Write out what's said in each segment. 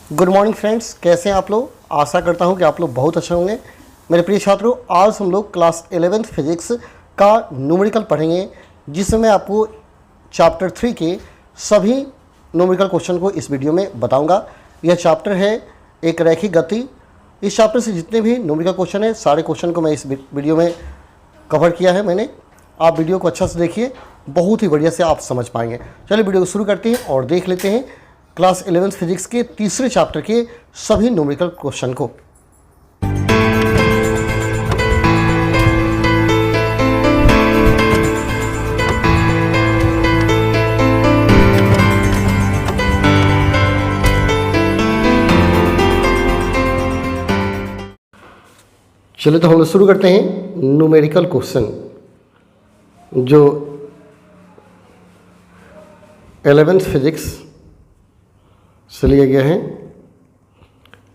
Good morning friends, कैसे हैं आप लोग। आशा करता हूं कि आप लोग बहुत अच्छे होंगे। मेरे प्रिय छात्रों, आज हम लोग क्लास 11th फिजिक्स का न्यूमेरिकल पढ़ेंगे, जिसमें मैं आपको चैप्टर 3 के सभी न्यूमेरिकल क्वेश्चन को इस वीडियो में बताऊंगा। यह चैप्टर है एक रैखिक गति। इस चैप्टर से जितने भी न्यूमेरिकल क्वेश्चन हैं, सारे क्वेश्चन को मैं इस वीडियो में कवर किया है मैंने। आप वीडियो को अच्छा से देखिए, बहुत ही बढ़िया से आप समझ पाएंगे। चलिए वीडियो को शुरू करते हैं और देख लेते हैं क्लास 11th फिजिक्स के तीसरे चैप्टर के सभी न्यूमेरिकल क्वेश्चन को। चलिए तो हम लोग शुरू करते हैं न्यूमेरिकल क्वेश्चन जो 11th फिजिक्स से लिया गया है।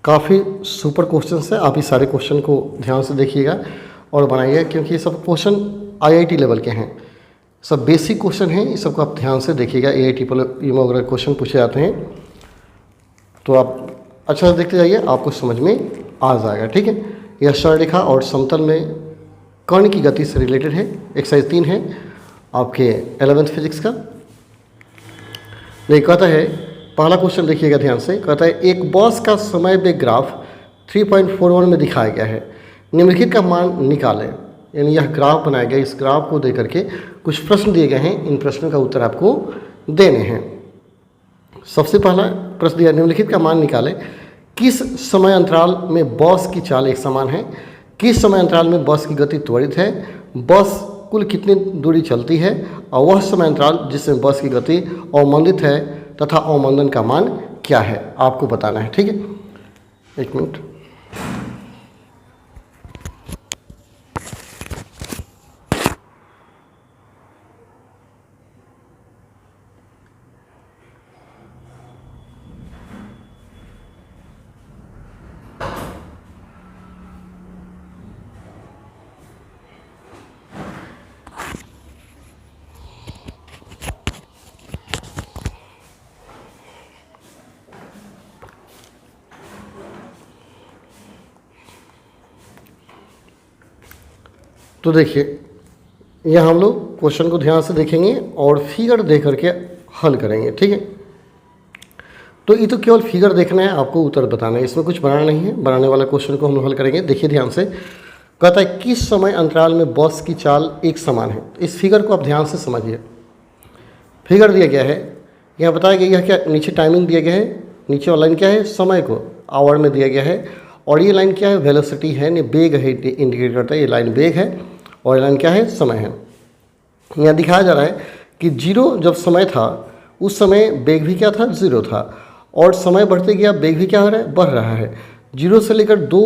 काफ़ी सुपर क्वेश्चन है। आप इस सारे क्वेश्चन को ध्यान से देखिएगा और बनाइएगा, क्योंकि ये सब क्वेश्चन आईआईटी लेवल के हैं, सब बेसिक क्वेश्चन हैं। इस सबको आप ध्यान से देखिएगा। आईआईटी पर अगर क्वेश्चन पूछे जाते हैं तो आप अच्छा से देखते जाइए, आपको समझ में आ जाएगा। ठीक है, यह सरलरेखा और समतल में कण की गति से रिलेटेड है। एक्सरसाइज 3 है आपके 11th फिजिक्स का। ये कहता है, पहला क्वेश्चन देखिएगा ध्यान से। कहता है एक बॉस का समय वेग ग्राफ 3.41 में दिखाया गया है, निम्नलिखित का मान निकालें। यानी यह ग्राफ बनाया गया, इस ग्राफ को देकर के कुछ प्रश्न दिए गए हैं, इन प्रश्नों का उत्तर आपको देने हैं। सबसे पहला प्रश्न दिया, निम्नलिखित का मान निकालें। किस समय अंतराल में बॉस की चाल एक समान है? किस समय अंतराल में बस की गति त्वरित है? बस कुल कितनी दूरी चलती है? और वह समय अंतराल जिसमें बस की गति अवमंदित है तथा अवमंदन का मान क्या है, आपको बताना है। ठीक है, एक मिनट। तो देखिए, यह हम लोग क्वेश्चन को ध्यान से देखेंगे और फिगर देख करके हल करेंगे। ठीक है, तो ये तो केवल फिगर देखना है, आपको उत्तर बताना है, इसमें कुछ बनाना नहीं है। बनाने वाला क्वेश्चन को हम लोग हल करेंगे। देखिए ध्यान से, कहता है किस समय अंतराल में बस की चाल एक समान है। इस फिगर को आप ध्यान से समझिए। फिगर दिया गया है, यहाँ बताया गया है क्या, नीचे टाइमिंग दिया गया है, नीचे वाला लाइन क्या है, समय को आवर में दिया गया है, और ये लाइन क्या है, वेलोसिटी है, यानी वेग है, इंडिकेट करता है। ये लाइन वेग है और लाइन क्या है, समय है। यहाँ दिखाया जा रहा है कि 0 जब समय था उस समय वेग भी क्या था, 0 था, और समय बढ़ते गया वेग भी क्या हो रहा है, बढ़ रहा है। 0 से लेकर 2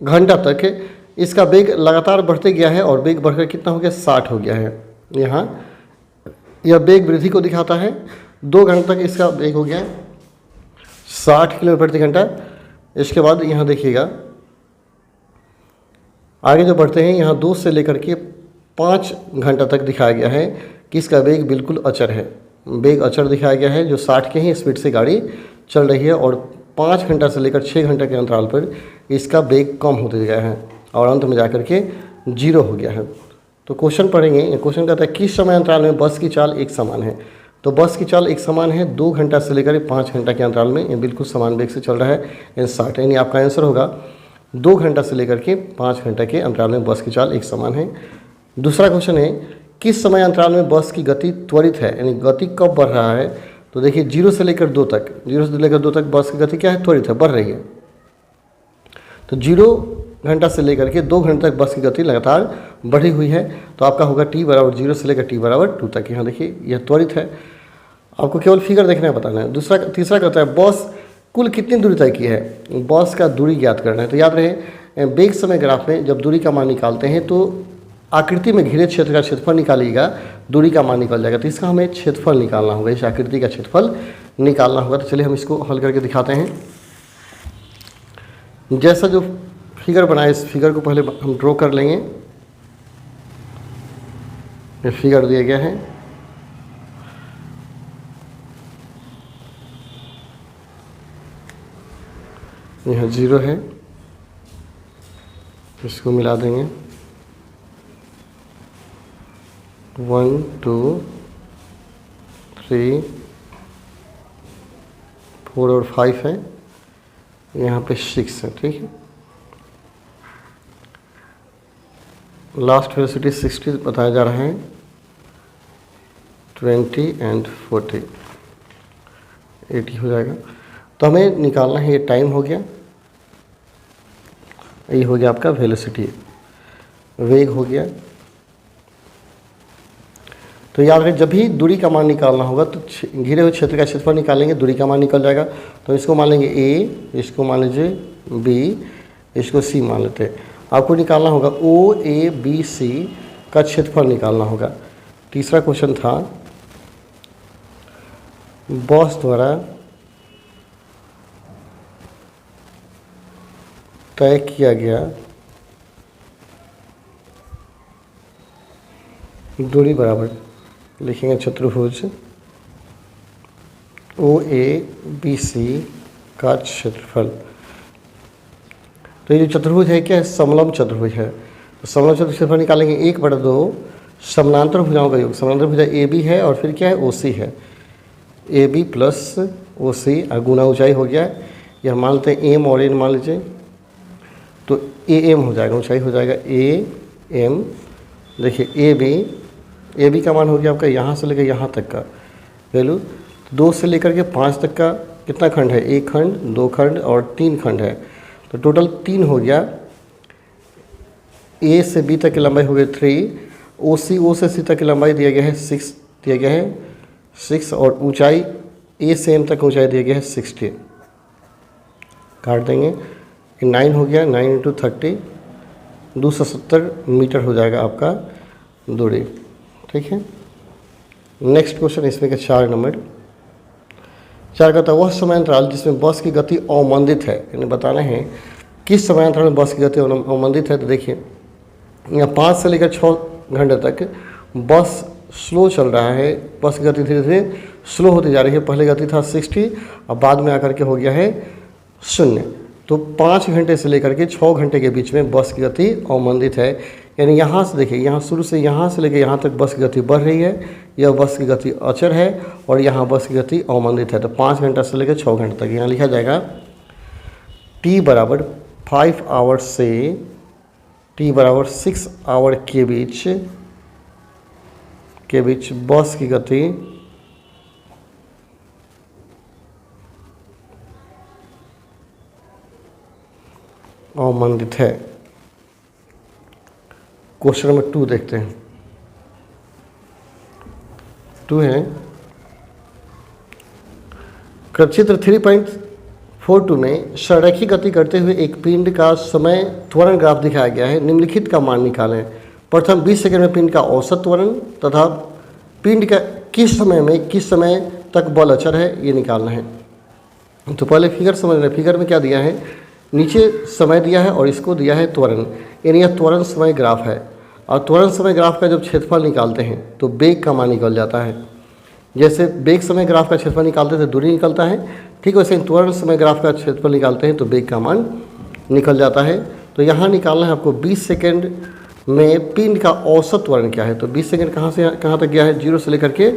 घंटा तक इसका वेग लगातार बढ़ते गया है और वेग बढ़कर कितना हो गया, 60 हो गया है। यहाँ यह वेग वृद्धि को दिखाता है। 2 घंटे तक इसका वेग हो गया है 60 किलोमीटर प्रति घंटा। इसके बाद यहाँ देखिएगा आगे जो बढ़ते हैं, यहाँ 2 से लेकर के 5 घंटा तक दिखाया गया है कि इसका वेग बिल्कुल अचर है। वेग अचर दिखाया गया है, जो 60 के ही स्पीड से गाड़ी चल रही है, और 5 घंटा से लेकर 6 घंटे के अंतराल पर इसका वेग कम होते गया है और अंत में जाकर के 0 हो गया है। तो क्वेश्चन पढ़ेंगे। क्वेश्चन कहता है किस समय अंतराल में बस की चाल एक समान है। तो बस की चाल एक समान है 2 घंटा से लेकर 5 घंटा के अंतराल में, ये बिल्कुल समान वेग से चल रहा है, यानी 60। यानी आपका आंसर होगा 2 घंटा से लेकर के 5 घंटा के अंतराल में बस की चाल एक समान है। दूसरा क्वेश्चन है किस समय अंतराल में बस की गति त्वरित है, यानी गति कब बढ़ रहा है। तो देखिए 0 से लेकर 2 तक, 0 से लेकर 2 तक बस की गति क्या है, त्वरित है, बढ़ रही है। तो 0 घंटा से लेकर के 2 घंटे तक बस की गति लगातार बढ़ी हुई है। तो आपका होगा t बराबर 0 से लेकर t बराबर 2 तक। यहाँ देखिए यह त्वरित है, आपको केवल फिगर देखना है, बताना है। तीसरा कहता है बस कुल कितनी दूरी तय की है, बस का दूरी ज्ञात करना है। तो याद रहे, वेग समय ग्राफ में जब दूरी का मान निकालते हैं तो आकृति में घिरे क्षेत्र का क्षेत्रफल निकालिएगा, दूरी का मान निकल जाएगा। तो इसका हमें क्षेत्रफल निकालना होगा, इस आकृति का क्षेत्रफल निकालना होगा। तो चलिए हम इसको हल करके दिखाते हैं। जैसा जो फिगर बनाए, इस फिगर को पहले हम ड्रॉ कर लेंगे। ये फिगर दिया गया है, यहाँ 0 है, इसको मिला देंगे। 1 2 3 4 और 5 है, यहाँ पे 6 है। ठीक है, लास्ट वेलोसिटी 60 बताया जा रहा है, 20 एंड 40, 80 हो जाएगा। तो हमें निकालना है, ये टाइम हो गया, ये हो गया आपका वेलोसिटी, वेग हो गया। तो याद रखें, जब भी दूरी का मान निकालना होगा तो घिरे हुए क्षेत्र का क्षेत्रफल निकालेंगे, दूरी का मान निकल जाएगा। तो इसको मान लेंगे A, इसको मान लीजिए B, इसको C मान लेते हैं। आपको निकालना होगा OABC का क्षेत्रफल निकालना होगा। तीसरा क्वेश्चन था, बॉस द्वारा तय किया गया दूरी बराबर लिखेंगे चतुर्भुज OABC का क्षेत्रफल। तो ये जो चतुर्भुज है क्या है, समलंब चतुर्भुज है। तो समलंब चतुर्भुज क्षेत्रफल निकालेंगे 1/2 समानांतर भुजाओं का योग। समानांतर भुजा AB है और फिर क्या है, OC है। AB प्लस OC गुना ऊंचाई हो गया, यह मान लेते हैं M और N मान लीजिए, तो AM हो जाएगा, ऊंचाई हो जाएगा AM। देखिए AB का मान हो गया आपका यहाँ से लेकर यहाँ तक का वैल्यू, 2 से लेकर के 5 तक का कितना खंड है, 1 खंड, 2 खंड और 3 खंड है, तो टोटल 3 हो गया। A से B तक की लंबाई हो गई 3, O से C तक की लंबाई दिया गया है 6 दिया गया है 6, और ऊंचाई A से M तक ऊंचाई दिया गया है 60। काट देंगे, 9 हो गया, 9 × 30 270 मीटर हो जाएगा आपका दूरी। ठीक है, नेक्स्ट क्वेश्चन इसमें का 4 नंबर। 4 का था, वह समयांतराल जिसमें बस की गति अवमंदित है, यानी बताना है किस समयांतराल में बस की गति अवमंदित है। तो देखिए, यहाँ 5 से लेकर 6 घंटे तक बस स्लो चल रहा है, बस की गति धीरे धीरे स्लो होती जा रही है। पहले गति था 60 और बाद में आकर के हो गया है 0। तो 5 घंटे से लेकर के 6 घंटे के बीच में बस की गति अवमंदित है, यानी यहाँ से देखिए, यहाँ शुरू से यहाँ से लेकर यहाँ तक बस की गति बढ़ रही है, यह बस की गति अचर है, और यहाँ बस की गति अवमंदित है। तो 5 घंटा से लेकर 6 घंटे तक यहाँ लिखा जाएगा T बराबर 5 आवर से T बराबर 6 आवर के बीच बस की गति अवमंदित है। क्वेश्चन नंबर 2 देखते हैं। 2 है, चित्र 3.42 में संरेखी गति करते हुए एक पिंड का समय त्वरण ग्राफ दिखाया गया है। निम्नलिखित का मान निकालें। प्रथम 20 सेकंड में पिंड का औसत त्वरण तथा पिंड का किस समय तक बल अचर है, ये निकालना है। तो पहले फिगर समझ रहे हैं। फिगर में क्या दिया है, नीचे समय दिया है और इसको दिया है त्वरण, यानी यह त्वरण समय ग्राफ है। और त्वरण समय ग्राफ का जब क्षेत्रफल निकालते हैं तो बेग का मान निकल जाता है। जैसे बेग समय ग्राफ का क्षेत्रफल निकालते हैं तो दूरी निकलता है, ठीक वैसे त्वरण समय ग्राफ का क्षेत्रफल निकालते हैं तो बेग का मान निकल जाता है। तो यहाँ निकालना है आपको 20 सेकेंड में पिंड का औसत त्वरण क्या है। तो 20 सेकेंड कहाँ से कहाँ तक गया है, 0 से लेकर के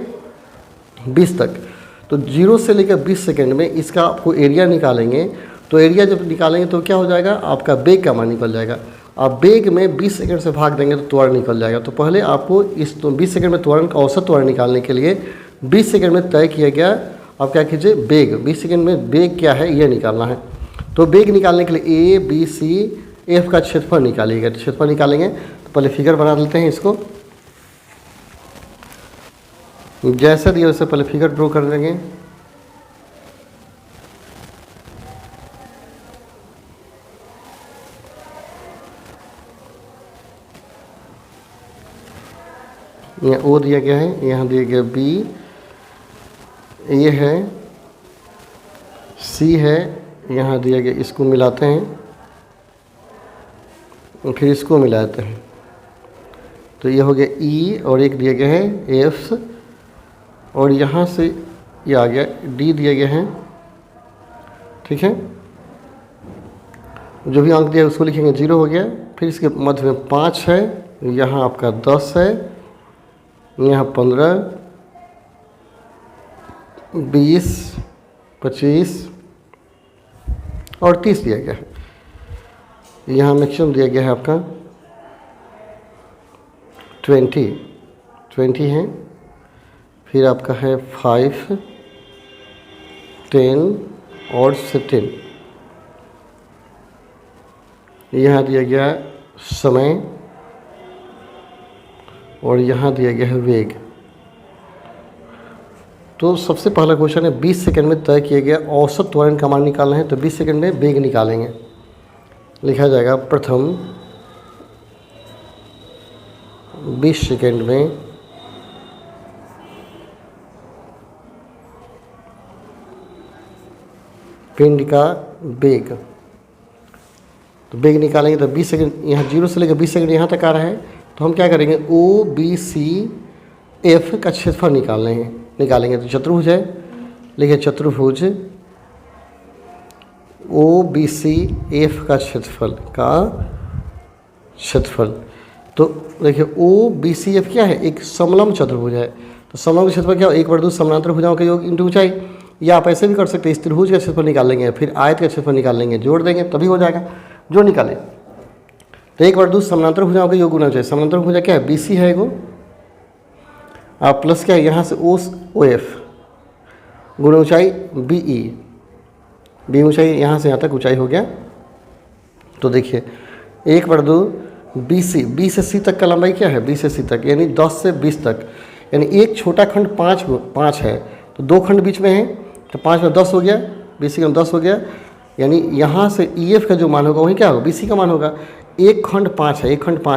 20 तक। तो 0 से लेकर 20 सेकेंड में इसका आपको एरिया निकालेंगे। तो एरिया जब निकालेंगे तो क्या हो जाएगा, आपका बेग का मान निकल जाएगा। आप बेग में 20 सेकंड से भाग देंगे तो त्वरण निकल जाएगा। तो पहले आपको इस 20 सेकंड में त्वरण का औसत त्वरण निकालने के लिए 20 सेकंड में तय किया गया, आप क्या कीजिए, बेग 20 सेकंड में बेग क्या है ये निकालना है। तो बेग निकालने के लिए ABCF का क्षेत्रफल निकालिएगा। तो क्षेत्रफल निकालेंगे तो पहले फिगर बना लेते हैं। इसको जैसा दिया वैसे पहले फिगर ड्रॉ कर देंगे। यहाँ O दिया गया है, यहाँ दिया गया B, ये है C है, यहाँ दिया गया, इसको मिलाते हैं फिर इसको मिलाते हैं तो ये हो गया E, और एक दिया गया है F, और यहाँ से ये आ गया D दिया गया है। ठीक है, जो भी अंक दिया है उसको लिखेंगे, 0 हो गया। फिर इसके मध्य में 5 है, यहाँ आपका 10 है, यहाँ 15, 20, 25 और 30 दिया गया है। यहाँ मैक्सिमम दिया गया है आपका 20 है। फिर आपका है 5, 10 और 15। यहाँ दिया गया समय और यहाँ दिया गया है वेग। तो सबसे पहला क्वेश्चन है 20 सेकंड में तय किया गया औसत त्वरण का मान निकालना है। तो 20 सेकंड में वेग निकालेंगे। लिखा जाएगा प्रथम 20 सेकंड में पिंड का वेग। तो वेग निकालेंगे तो 20 सेकंड, यहाँ 0 से लेकर 20 सेकंड यहाँ तक आ रहा है। तो हम क्या करेंगे, OBCF का क्षेत्रफल निकालेंगे। तो चतुर्भुज है, लिखिए चतुर्भुज OBCF का क्षेत्रफल। तो देखिए OBCF क्या है, एक समलंब चतुर्भुज है। तो समलंब क्षेत्रफल क्या हो, 1/2 समानांतर भुजाओं का योग इंटू ऊंचाई। या आप ऐसे भी कर सकते हैं, इस त्रिभुज का क्षेत्रफल निकाल लेंगे, फिर आयत का क्षेत्रफल निकाल लेंगे, जोड़ देंगे तभी हो जाएगा। जो निकाले तो 1/2 समानांतर भुजाओं का योग होना चाहिए। समानांतर भुजा क्या है, BC है एगो, आप प्लस क्या है यहाँ से OF गुण ऊंचाई BE, B ऊंचाई यहाँ से यहाँ तक ऊंचाई हो गया। तो देखिए 1/2 BC, B से C तक का लंबाई क्या है, B से C तक यानी 10 से 20 तक, यानी एक छोटा खंड 5 है। तो 2 खंड बीच में है, तो 5 में 10 हो गया, BC का 10 हो गया। यानी यहाँ से EF का जो मान होगा वही क्या होगा, BC का मान होगा। एक खंड 5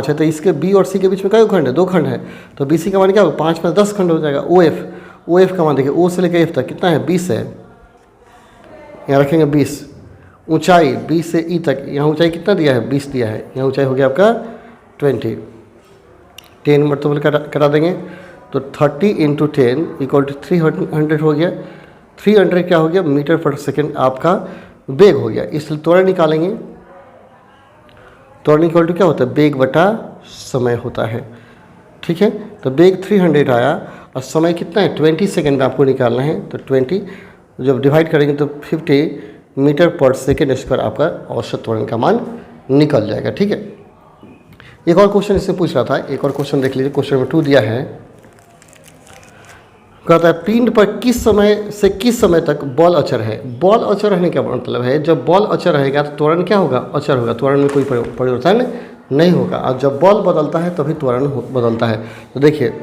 है, तो इसके B और C के बीच में कई खंड है, 2 खंड है। तो BC का मान क्या होगा, 5 में 10 खंड हो जाएगा। OF का मान देखिए, O से लेकर F तक कितना है, 20 है, यहाँ रखेंगे 20। ऊंचाई B से E तक, यहाँ ऊंचाई कितना दिया है, 20 दिया है, यहाँ ऊंचाई हो गया आपका 20। 10 मल्टीपल करा देंगे तो 30 × 10 = 300 हो गया। 300 क्या हो गया, मीटर पर सेकेंड आपका वेग हो गया। इसलिए त्वरण निकालेंगे। त्वरण इक्वल टू क्या होता है, वेग बटा समय होता है। ठीक है, तो वेग 300 आया और समय कितना है, 20 सेकेंड में आपको निकालना है। तो 20 जब डिवाइड करेंगे तो 50 मीटर पर सेकेंड स्क्वायर आपका औसत त्वरण का मान निकल जाएगा। ठीक है, एक और क्वेश्चन इससे पूछ रहा था, एक और क्वेश्चन देख लीजिए। क्वेश्चन नंबर 2 दिया है, कहता है पिंड पर किस समय से किस समय तक बल अचर है। बल अचर रहने का मतलब है, जब बल अचर रहेगा तो त्वरण क्या होगा, अचर होगा। त्वरण में कोई परिवर्तन नहीं होगा। और जब बल बदलता है तभी त्वरण बदलता है। तो देखिए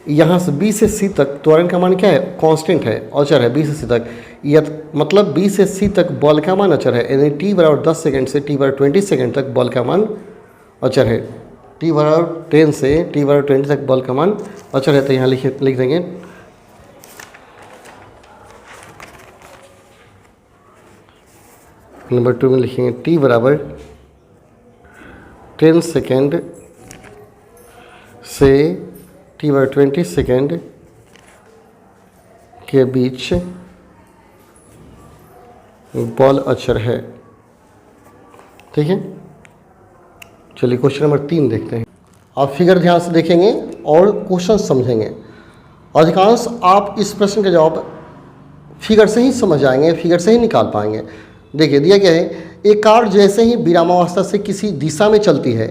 यहाँ से B से C तक त्वरण का मान क्या है, कांस्टेंट है, अचर है। B से C तक, यह मतलब B से C तक बल का मान अचर है। यानी t = 10 सेकेंड से t = 20 सेकेंड तक बल का मान अचर है। t = 10 से t = 20 तक बल का मान अचर है। तो यहाँ लिख देंगे नंबर 2 में लिखेंगे t = 10 सेकेंड से t = 20 सेकेंड के बीच बल अचर है। ठीक है, चलिए क्वेश्चन नंबर 3 देखते हैं। आप फिगर ध्यान से देखेंगे और क्वेश्चन समझेंगे। अधिकांश आप इस प्रश्न का जवाब फिगर से ही समझ आएंगे, फिगर से ही निकाल पाएंगे। देखिए दिया गया है, एक कार जैसे ही विरामावस्था से किसी दिशा में चलती है,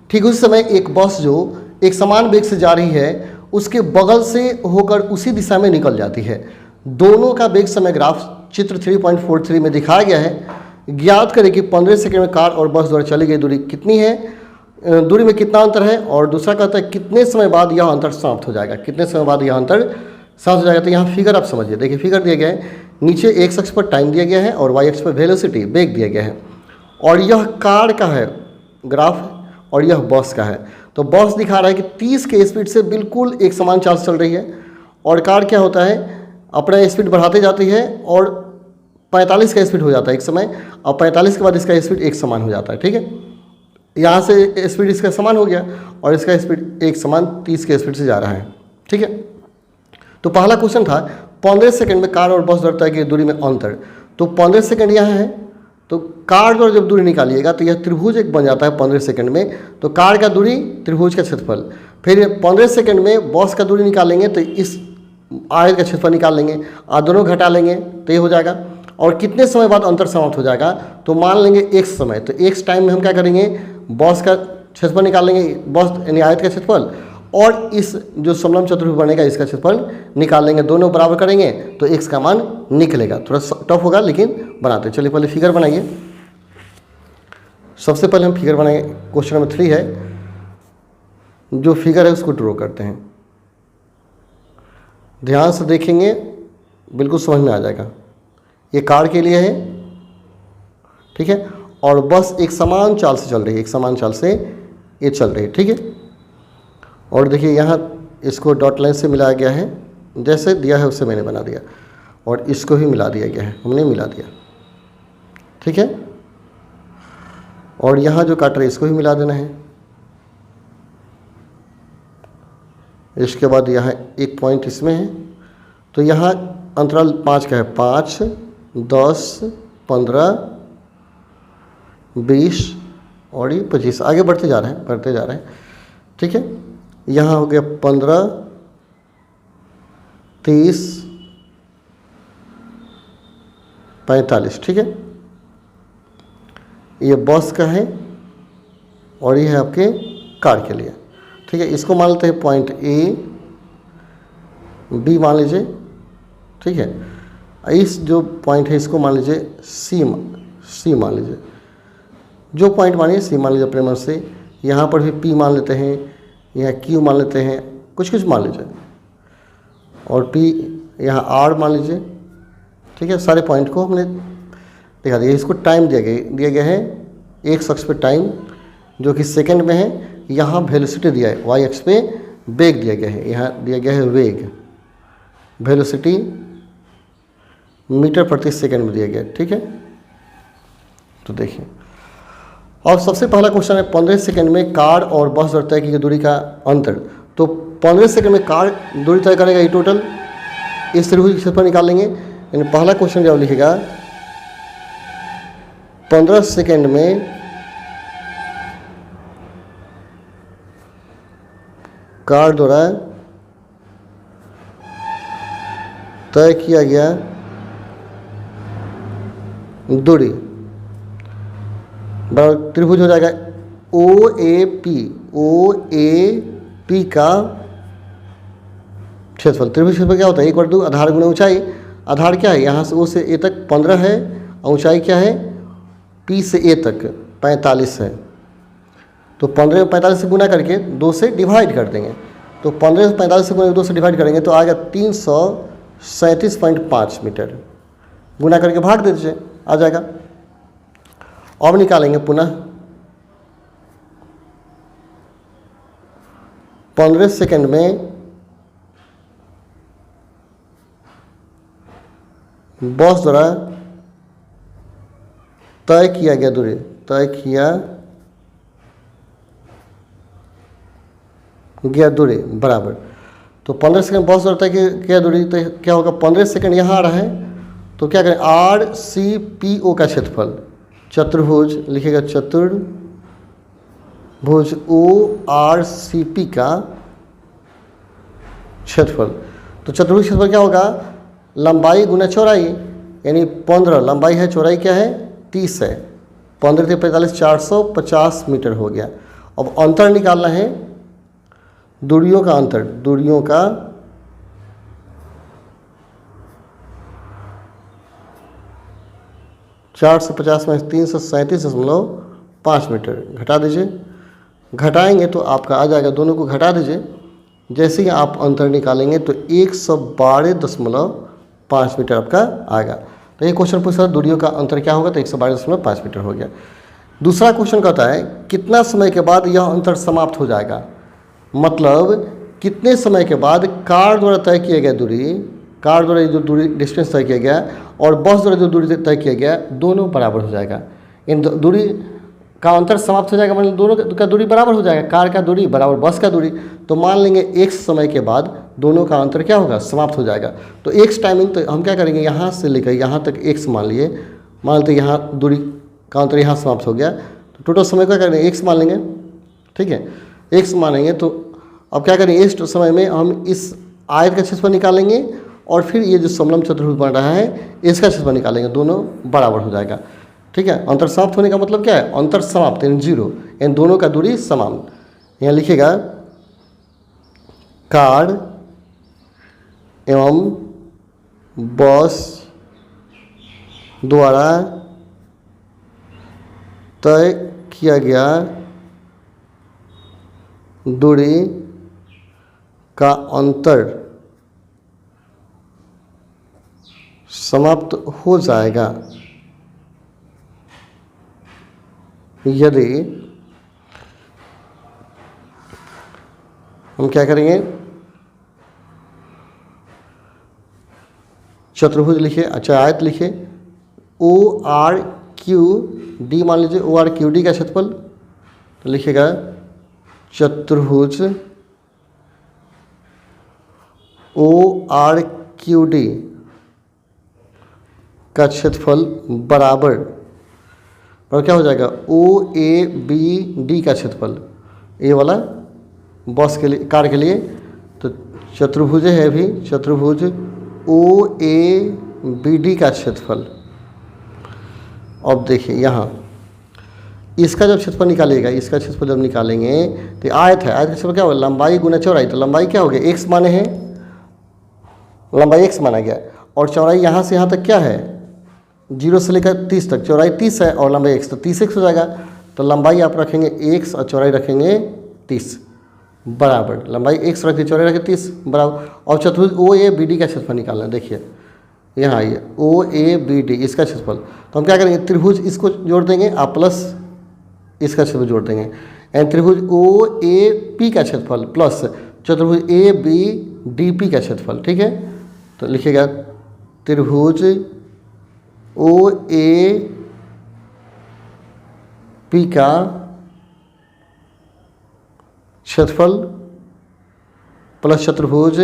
ठीक उसी समय एक बस जो एक समान वेग से जा रही है उसके बगल से होकर उसी दिशा में निकल जाती है। दोनों का वेग समय ग्राफ चित्र 3.43 में दिखाया गया है। ज्ञात करें कि 15 सेकंड में कार और बस द्वारा चली गई दूरी कितनी है, दूरी में कितना अंतर है। और दूसरा कहता है कितने समय बाद यह अंतर समाप्त हो जाएगा, कितने समय बाद यह अंतर समाप्त हो जाएगा। तो यहाँ फिगर आप समझिए। देखिए फिगर दिया गया है, नीचे x अक्ष पर टाइम दिया गया है और y अक्ष पर वेलोसिटी वेग दिया गया है। और यह कार का है ग्राफ और यह बस का है। तो बस दिखा रहा है कि 30 के स्पीड से बिल्कुल एक समान चाल चल रही है, और कार क्या होता है, अपना स्पीड बढ़ाते जाती है और 45 का स्पीड हो जाता है एक समय, और 45 के बाद इसका स्पीड एक समान हो जाता है। ठीक है, यहाँ से स्पीड इसका समान हो गया और इसका स्पीड एक समान 30 के स्पीड से जा रहा है। ठीक है, तो पहला क्वेश्चन था 15 सेकंड में कार और बस द्वारा तय की दूरी में अंतर। तो 15 सेकंड यहाँ है तो कार द्वारा जब दूरी निकालिएगा तो यह त्रिभुज एक बन जाता है 15 सेकंड में। तो कार का दूरी त्रिभुज का क्षेत्रफल, फिर 15 सेकंड में बॉस का दूरी निकालेंगे तो इस आयत का क्षेत्रफल निकाल लेंगे और दोनों घटा लेंगे तो ये हो जाएगा। और कितने समय बाद अंतर समाप्त हो जाएगा, तो मान लेंगे x समय, तो x टाइम में हम क्या करेंगे, बॉस का क्षेत्रफल निकाल लेंगे, बॉस यानी आयत का क्षेत्रफल, और इस जो समलंब चतुर्भुज बनेगा इसका क्षेत्रफल निकाल लेंगे, दोनों बराबर करेंगे तो x का मान निकलेगा। थोड़ा टफ होगा लेकिन बनाते हैं। चलिए पहले फिगर बनाइए। सबसे पहले हम फिगर बनाएंगे, क्वेश्चन नंबर 3 है, जो फिगर है उसको ड्रॉ करते हैं। ध्यान से देखेंगे बिल्कुल समझ में आ जाएगा। ये कार के लिए है, ठीक है, और बस एक समान चाल से चल रही है, एक समान चाल से ये चल रही है, ठीक है। और देखिए यहाँ इसको डॉट लाइन से मिलाया गया है, जैसे दिया है उससे मैंने बना दिया, और इसको भी मिला दिया गया है, हमने मिला दिया, ठीक है। और यहाँ जो काट रहे इसको भी मिला देना है। इसके बाद यहाँ एक पॉइंट इसमें है, तो यहाँ अंतराल 5 का है, 5, 10, 15, 20 और ये 25, आगे बढ़ते जा रहे हैं, ठीक है। यहाँ हो गया 15, 30, 45, ठीक है। ये बस का है और ये है आपके कार के लिए, ठीक है। इसको मान लेते हैं पॉइंट ए, बी मान लीजिए, ठीक है। इस जो पॉइंट है इसको मान लीजिए सी मान लीजिए, जो पॉइंट मानिए सी मान लीजिए अपने मन से। यहाँ पर भी पी मान लेते हैं, यहाँ क्यू मान लेते हैं, कुछ मान लीजिए, और पी यहाँ आर मान लीजिए, ठीक है। सारे पॉइंट को हमने दिखा दिया। इसको टाइम दिया गया है, एक शख्स पे टाइम जो कि सेकंड में है। यहाँ वेलोसिटी दिया है, वाई एक्स पे वेग दिया गया है, यहाँ दिया गया है वेग, वेलोसिटी मीटर प्रति सेकंड में दिया गया है, ठीक है। तो देखिए, और सबसे पहला क्वेश्चन है 15 सेकंड में कार और बस द्वारा तय की गई दूरी का अंतर। तो 15 सेकंड में कार दूरी तय करेगा, ये टोटल इस त्रिभुज के क्षेत्रफल निकाल लेंगे। यानी पहला क्वेश्चन जब लिखेगा 15 सेकंड में कार द्वारा तय किया गया दूरी बराबर त्रिभुज हो जाएगा ओ ए पी का क्षेत्रफल। त्रिभुज क्षेत्रफल क्या होता है, 1/2 आधार गुणा ऊंचाई। आधार क्या है, यहाँ से ओ से ए तक 15 है, और ऊंचाई क्या है, पी से ए तक 45 है। तो 15 में 45 से गुना करके 2 से डिवाइड कर देंगे। तो 15 में 45 से गुना 2 से डिवाइड करेंगे तो आएगा 337.5 मीटर। गुना करके भाग दे दीजिए, आ जाएगा। अब निकालेंगे पुनः 15 सेकंड में बॉस द्वारा तय किया गया दूरी, तय किया गया दूरी बराबर। तो 15 सेकंड बॉस द्वारा तय किया दूरी, तो क्या होगा, 15 सेकंड यहाँ आ रहा है, तो क्या करें, आर सी पी ओ का क्षेत्रफल, चतुर्भुज लिखेगा, चतुर्भुज ओ आर सी पी का क्षेत्रफल। तो चतुर्भुज क्षेत्रफल क्या होगा, लंबाई गुना चौड़ाई, यानी 15 लंबाई है, चौड़ाई क्या है 30 है, 15 से 45 450 मीटर हो गया। अब अंतर निकालना है, दूरियों का अंतर, दूरियों का चार से 50 में 337.5 मीटर घटा दीजिए। घटाएंगे तो आपका आ जाएगा, दोनों को घटा दीजिए। जैसे ही आप अंतर निकालेंगे तो 112.5 मीटर आपका आएगा। तो ये क्वेश्चन पूछा दूरियों का अंतर क्या होगा, तो 112.5 मीटर हो गया। दूसरा क्वेश्चन कहता है कितना समय के बाद यह अंतर समाप्त हो जाएगा, मतलब कितने समय के बाद कार द्वारा तय किया गया दूरी, कार द्वारा जो दूरी डिस्टेंस तय किया गया और बस द्वारा जो दूरी तय किया गया, दोनों बराबर हो जाएगा। इन दूरी का अंतर समाप्त हो जाएगा, मतलब दोनों का दूरी बराबर हो जाएगा, कार का दूरी बराबर बस का दूरी। तो मान लेंगे x समय के बाद दोनों का अंतर क्या होगा, समाप्त हो जाएगा। तो x टाइमिंग, तो हम क्या करेंगे, यहाँ से लेकर यहाँ तक x मान लेते यहाँ दूरी काउंटर यहाँ समाप्त हो गया। तो टोटल समय क्या करेंगे, x मान लेंगे, ठीक है, x मानेंगे। तो अब क्या करेंगे, इस समय में हम इस आयत का क्षेत्रफल निकालेंगे और फिर ये जो समलंब चतुर्भुज बन रहा है इसका क्षेत्रफल निकालेंगे, दोनों बराबर हो जाएगा, ठीक है। अंतर समाप्त होने का मतलब क्या है, अंतर समाप्त यानी जीरो, यानी दोनों का दूरी समान। यहाँ लिखिएगा कार एवं बस द्वारा तय किया गया दूरी का अंतर समाप्त हो जाएगा यदि हम क्या करेंगे, चतुर्भुज लिखे, अच्छा आयत लिखे, ओ आर क्यू डी मान लीजिए, ओ आर क्यू डी का क्षेत्रफल, तो लिखिएगा चतुर्भुज ओ आर क्यू डी का क्षेत्रफल बराबर और क्या हो जाएगा, ओ ए बी डी का क्षेत्रफल, ए वाला बस के लिए, कार के लिए, तो चतुर्भुज है भी, चतुर्भुज ओ ए बी डी का क्षेत्रफल। अब देखिए यहाँ इसका जब क्षेत्रफल निकालिएगा, इसका क्षेत्रफल जब निकालेंगे तो आयत है, आयत का क्षेत्रफल क्या होगा, लंबाई गुना चौड़ाई, तो लंबाई क्या हो गया, x माने हैं, लंबाई x माना गया, और चौड़ाई यहाँ से यहाँ तक क्या है, 0 से लेकर 30 तक, चौड़ाई 30 है और लंबाई x, तो 30x हो जाएगा। तो लंबाई आप रखेंगे x और चौड़ाई रखेंगे 30 बराबर, लंबाई x रखिए, चौड़ाई रखिए 30 बराबर। और चतुर्भुज ओ ए बी डी का क्षेत्रफल निकालना है, देखिए यहाँ आइए, ओ ए बी डी इसका क्षेत्रफल, तो हम क्या करेंगे, त्रिभुज इसको जोड़ देंगे, आप प्लस इसका क्षेत्रफल जोड़ देंगे, यानी त्रिभुज ओ ए पी का क्षेत्रफल प्लस चतुर्भुज ए बी डी पी का क्षेत्रफल, ठीक है। तो लिखिएगा त्रिभुज ओ ए पी का क्षेत्रफल प्लस चतुर्भुज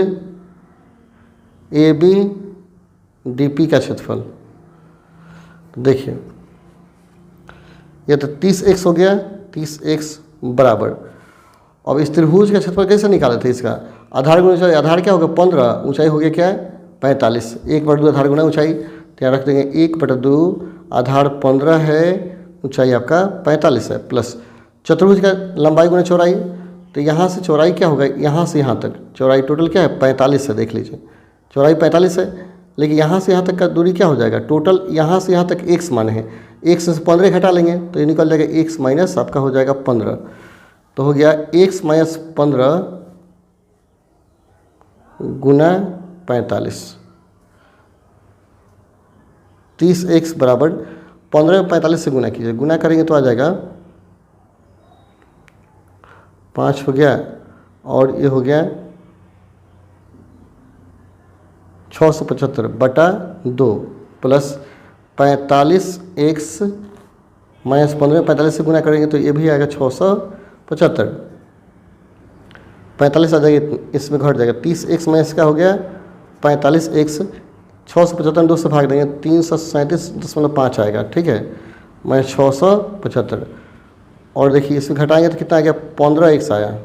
ए बी डी पी का क्षेत्रफल। देखिए ये तो 30x हो गया, 30x बराबर। अब इस त्रिभुज का क्षेत्रफल कैसे निकाले थे, इसका आधार गुना ऊंचाई, आधार क्या होगा 15, ऊंचाई हो गया क्या है 45, 1/2 आधार गुना ऊंचाई, तो यहाँ रख देंगे 1/2, आधार 15 है, ऊंचाई आपका 45 है, प्लस चतुर्भुज का लंबाई गुना चौड़ाई, तो यहाँ से चौड़ाई क्या होगा, यहाँ से यहाँ तक चौड़ाई टोटल क्या है 45 है, देख लीजिए चौड़ाई 45 है, लेकिन यहाँ से यहाँ तक का दूरी क्या हो जाएगा, टोटल यहाँ से यहाँ तक x माने हैं, x से 15 घटा लेंगे तो ये निकल जाएगा x माइनस आपका हो जाएगा 15, तो हो गया x माइनस 15 गुना 45, 30x बराबर 15 45 से गुना कीजिए, गुना करेंगे तो आ जाएगा 5 हो गया, और ये हो गया 675 बटा 2 प्लस 45x माइनस 15, 45 से गुना करेंगे तो ये भी आएगा 675, 45 आ जाएगा, इसमें घट जाएगा, 30x माइनस का हो गया 45x, 675 2 से भाग देंगे 337.5 आएगा, ठीक है, माइनस 675, और देखिए इसमें घटाएंगे तो कितना आ गया 15x आया,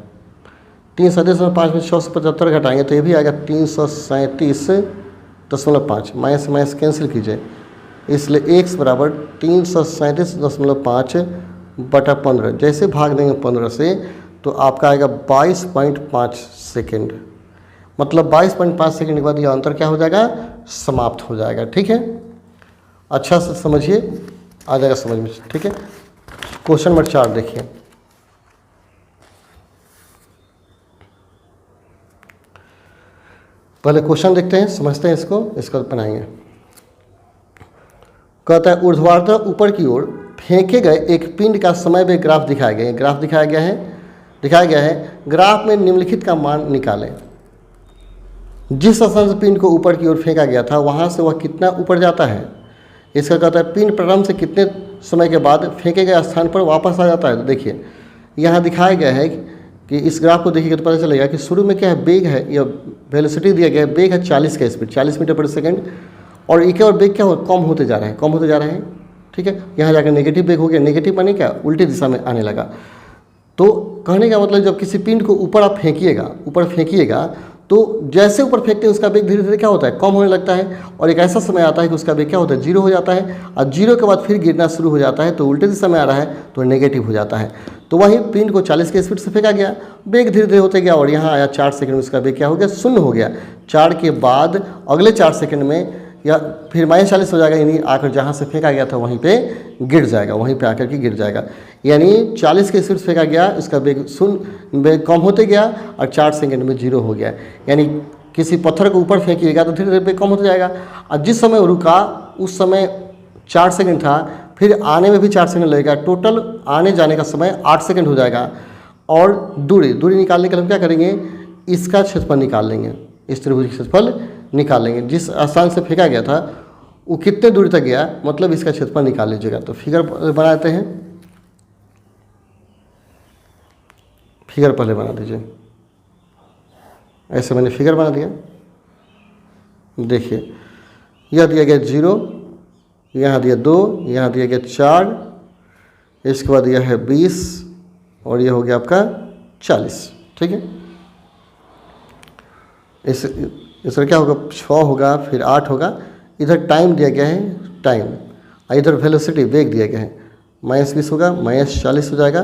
337.5 में 675 घटाएंगे तो ये भी आएगा 337.5, माइनस माइनस कैंसिल कीजिए, इसलिए x बराबर 337.5 बटा 15, जैसे भाग देंगे 15 से तो आपका आएगा 22.5 सेकेंड, मतलब 22.5 सेकेंड के बाद यह अंतर क्या हो जाएगा, समाप्त हो जाएगा, ठीक है। अच्छा से समझिए, आ जाएगा समझ में, ठीक है। क्वेश्चन नंबर 4 देखिए, पहले क्वेश्चन देखते हैं, समझते हैं इसको बनाएंगे। कहता है ऊर्ध्वाधर ऊपर की ओर फेंके गए एक पिंड का समय वे ग्राफ दिखाया गया है, ग्राफ दिखाया गया है, ग्राफ में निम्नलिखित का मान निकालें। जिस स्थान से पिंड को ऊपर की ओर फेंका गया था वहां से वह कितना ऊपर जाता है। इसका कहता है पिंड प्रारंभ से कितने समय के बाद फेंके गए स्थान पर वापस आ जाता है। तो देखिए यहाँ दिखाया गया है कि इस ग्राफ को देखिएगा तो पता चलेगा कि शुरू में क्या है, बेग है, या वेलोसिटी दिया गया है, बेग है 40 का स्पीड, 40 मीटर पर सेकेंड, और एक और बेग क्या हो, कम होते जा रहे हैं, ठीक है। यहाँ जाकर नेगेटिव वेग हो गया, नेगेटिव माने क्या, उल्टी दिशा में आने लगा। तो कहने का मतलब जब किसी पिंड को ऊपर आप फेंकिएगा तो जैसे ऊपर फेंकते हैं उसका वेग धीरे धीरे क्या होता है, कम होने लगता है, और एक ऐसा समय आता है कि उसका वेग क्या होता है, जीरो हो जाता है, और जीरो के बाद फिर गिरना शुरू हो जाता है, तो उल्टे दिशा में आ रहा है तो नेगेटिव हो जाता है। तो वहीं पिंड को 40 के स्पीड से फेंका गया, वेग धीरे धीरे होते गया, और यहाँ आया 4 सेकंड में उसका वेग क्या हो गया, शून्य हो गया। 4 के बाद अगले 4 सेकंड में या फिर -40 हो जाएगा, यानी आकर जहाँ से फेंका गया था वहीं पे गिर जाएगा, वहीं पे आकर के गिर जाएगा। यानी 40 के स्पीड से फेंका गया, इसका वेग कम होते गया और 4 सेकंड में जीरो हो गया। यानी किसी पत्थर को ऊपर फेंकिएगा तो धीरे धीरे वेग कम होता जाएगा, और जिस समय वो रुका उस समय 4 सेकंड था, फिर आने में भी 4 सेकंड लगेगा, टोटल आने जाने का समय 8 सेकंड हो जाएगा। और दूरी निकालने के लिए हम क्या करेंगे, इसका क्षेत्रफल निकाल लेंगे, इस त्रिभुज का क्षेत्रफल निकाल लेंगे। जिस स्थान से फेंका गया था वो कितने दूरी तक गया, मतलब इसका क्षेत्रफल निकाल लीजिएगा। तो फिगर बनाते हैं, फिगर पहले बना दीजिए। ऐसे मैंने फिगर बना दिया। देखिए यह दिया गया 0, यहाँ दिया 2, यहाँ दिया गया 4, इसके बाद यह है 20 और यह हो गया आपका 40। ठीक है, इसका क्या होगा, 6 होगा, फिर 8 होगा। इधर टाइम दिया गया है, टाइम, और इधर वेलोसिटी वेग दिया गया है, -20 होगा, -40 हो जाएगा।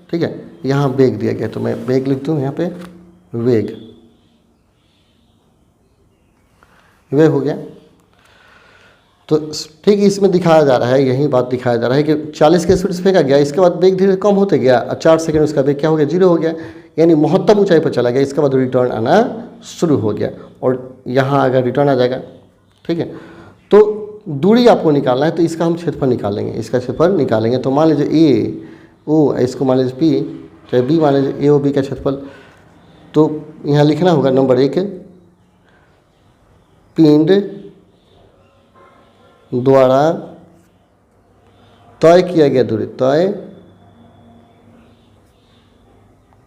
ठीक है, यहाँ वेग दिया गया है, तो मैं वेग लिख दूँ यहाँ पे, वेग हो गया। तो ठीक है, इसमें दिखाया जा रहा है, यही बात दिखाया जा रहा है कि 40 के स्पीड से फेंका गया, इसके बाद वेग धीरे कम होते गया, और 4 सेकंड उसका वेग क्या हो गया, जीरो हो गया, यानी महत्तम ऊंचाई पर चला गया। इसके बाद रिटर्न आना शुरू हो गया, और यहाँ अगर रिटर्न आ जाएगा। ठीक है, तो दूरी आपको निकालना है, तो इसका हम क्षेत्रफल निकालेंगे, इसका क्षेत्रफल निकालेंगे। तो मान लीजिए ए ओ, इसको मान लीजिए पी, चाहे बी मान लीजिए, ए ओ बी का क्षेत्रफल। तो यहाँ लिखना होगा नंबर 1, पिंड द्वारा तय किया गया दूरी, तय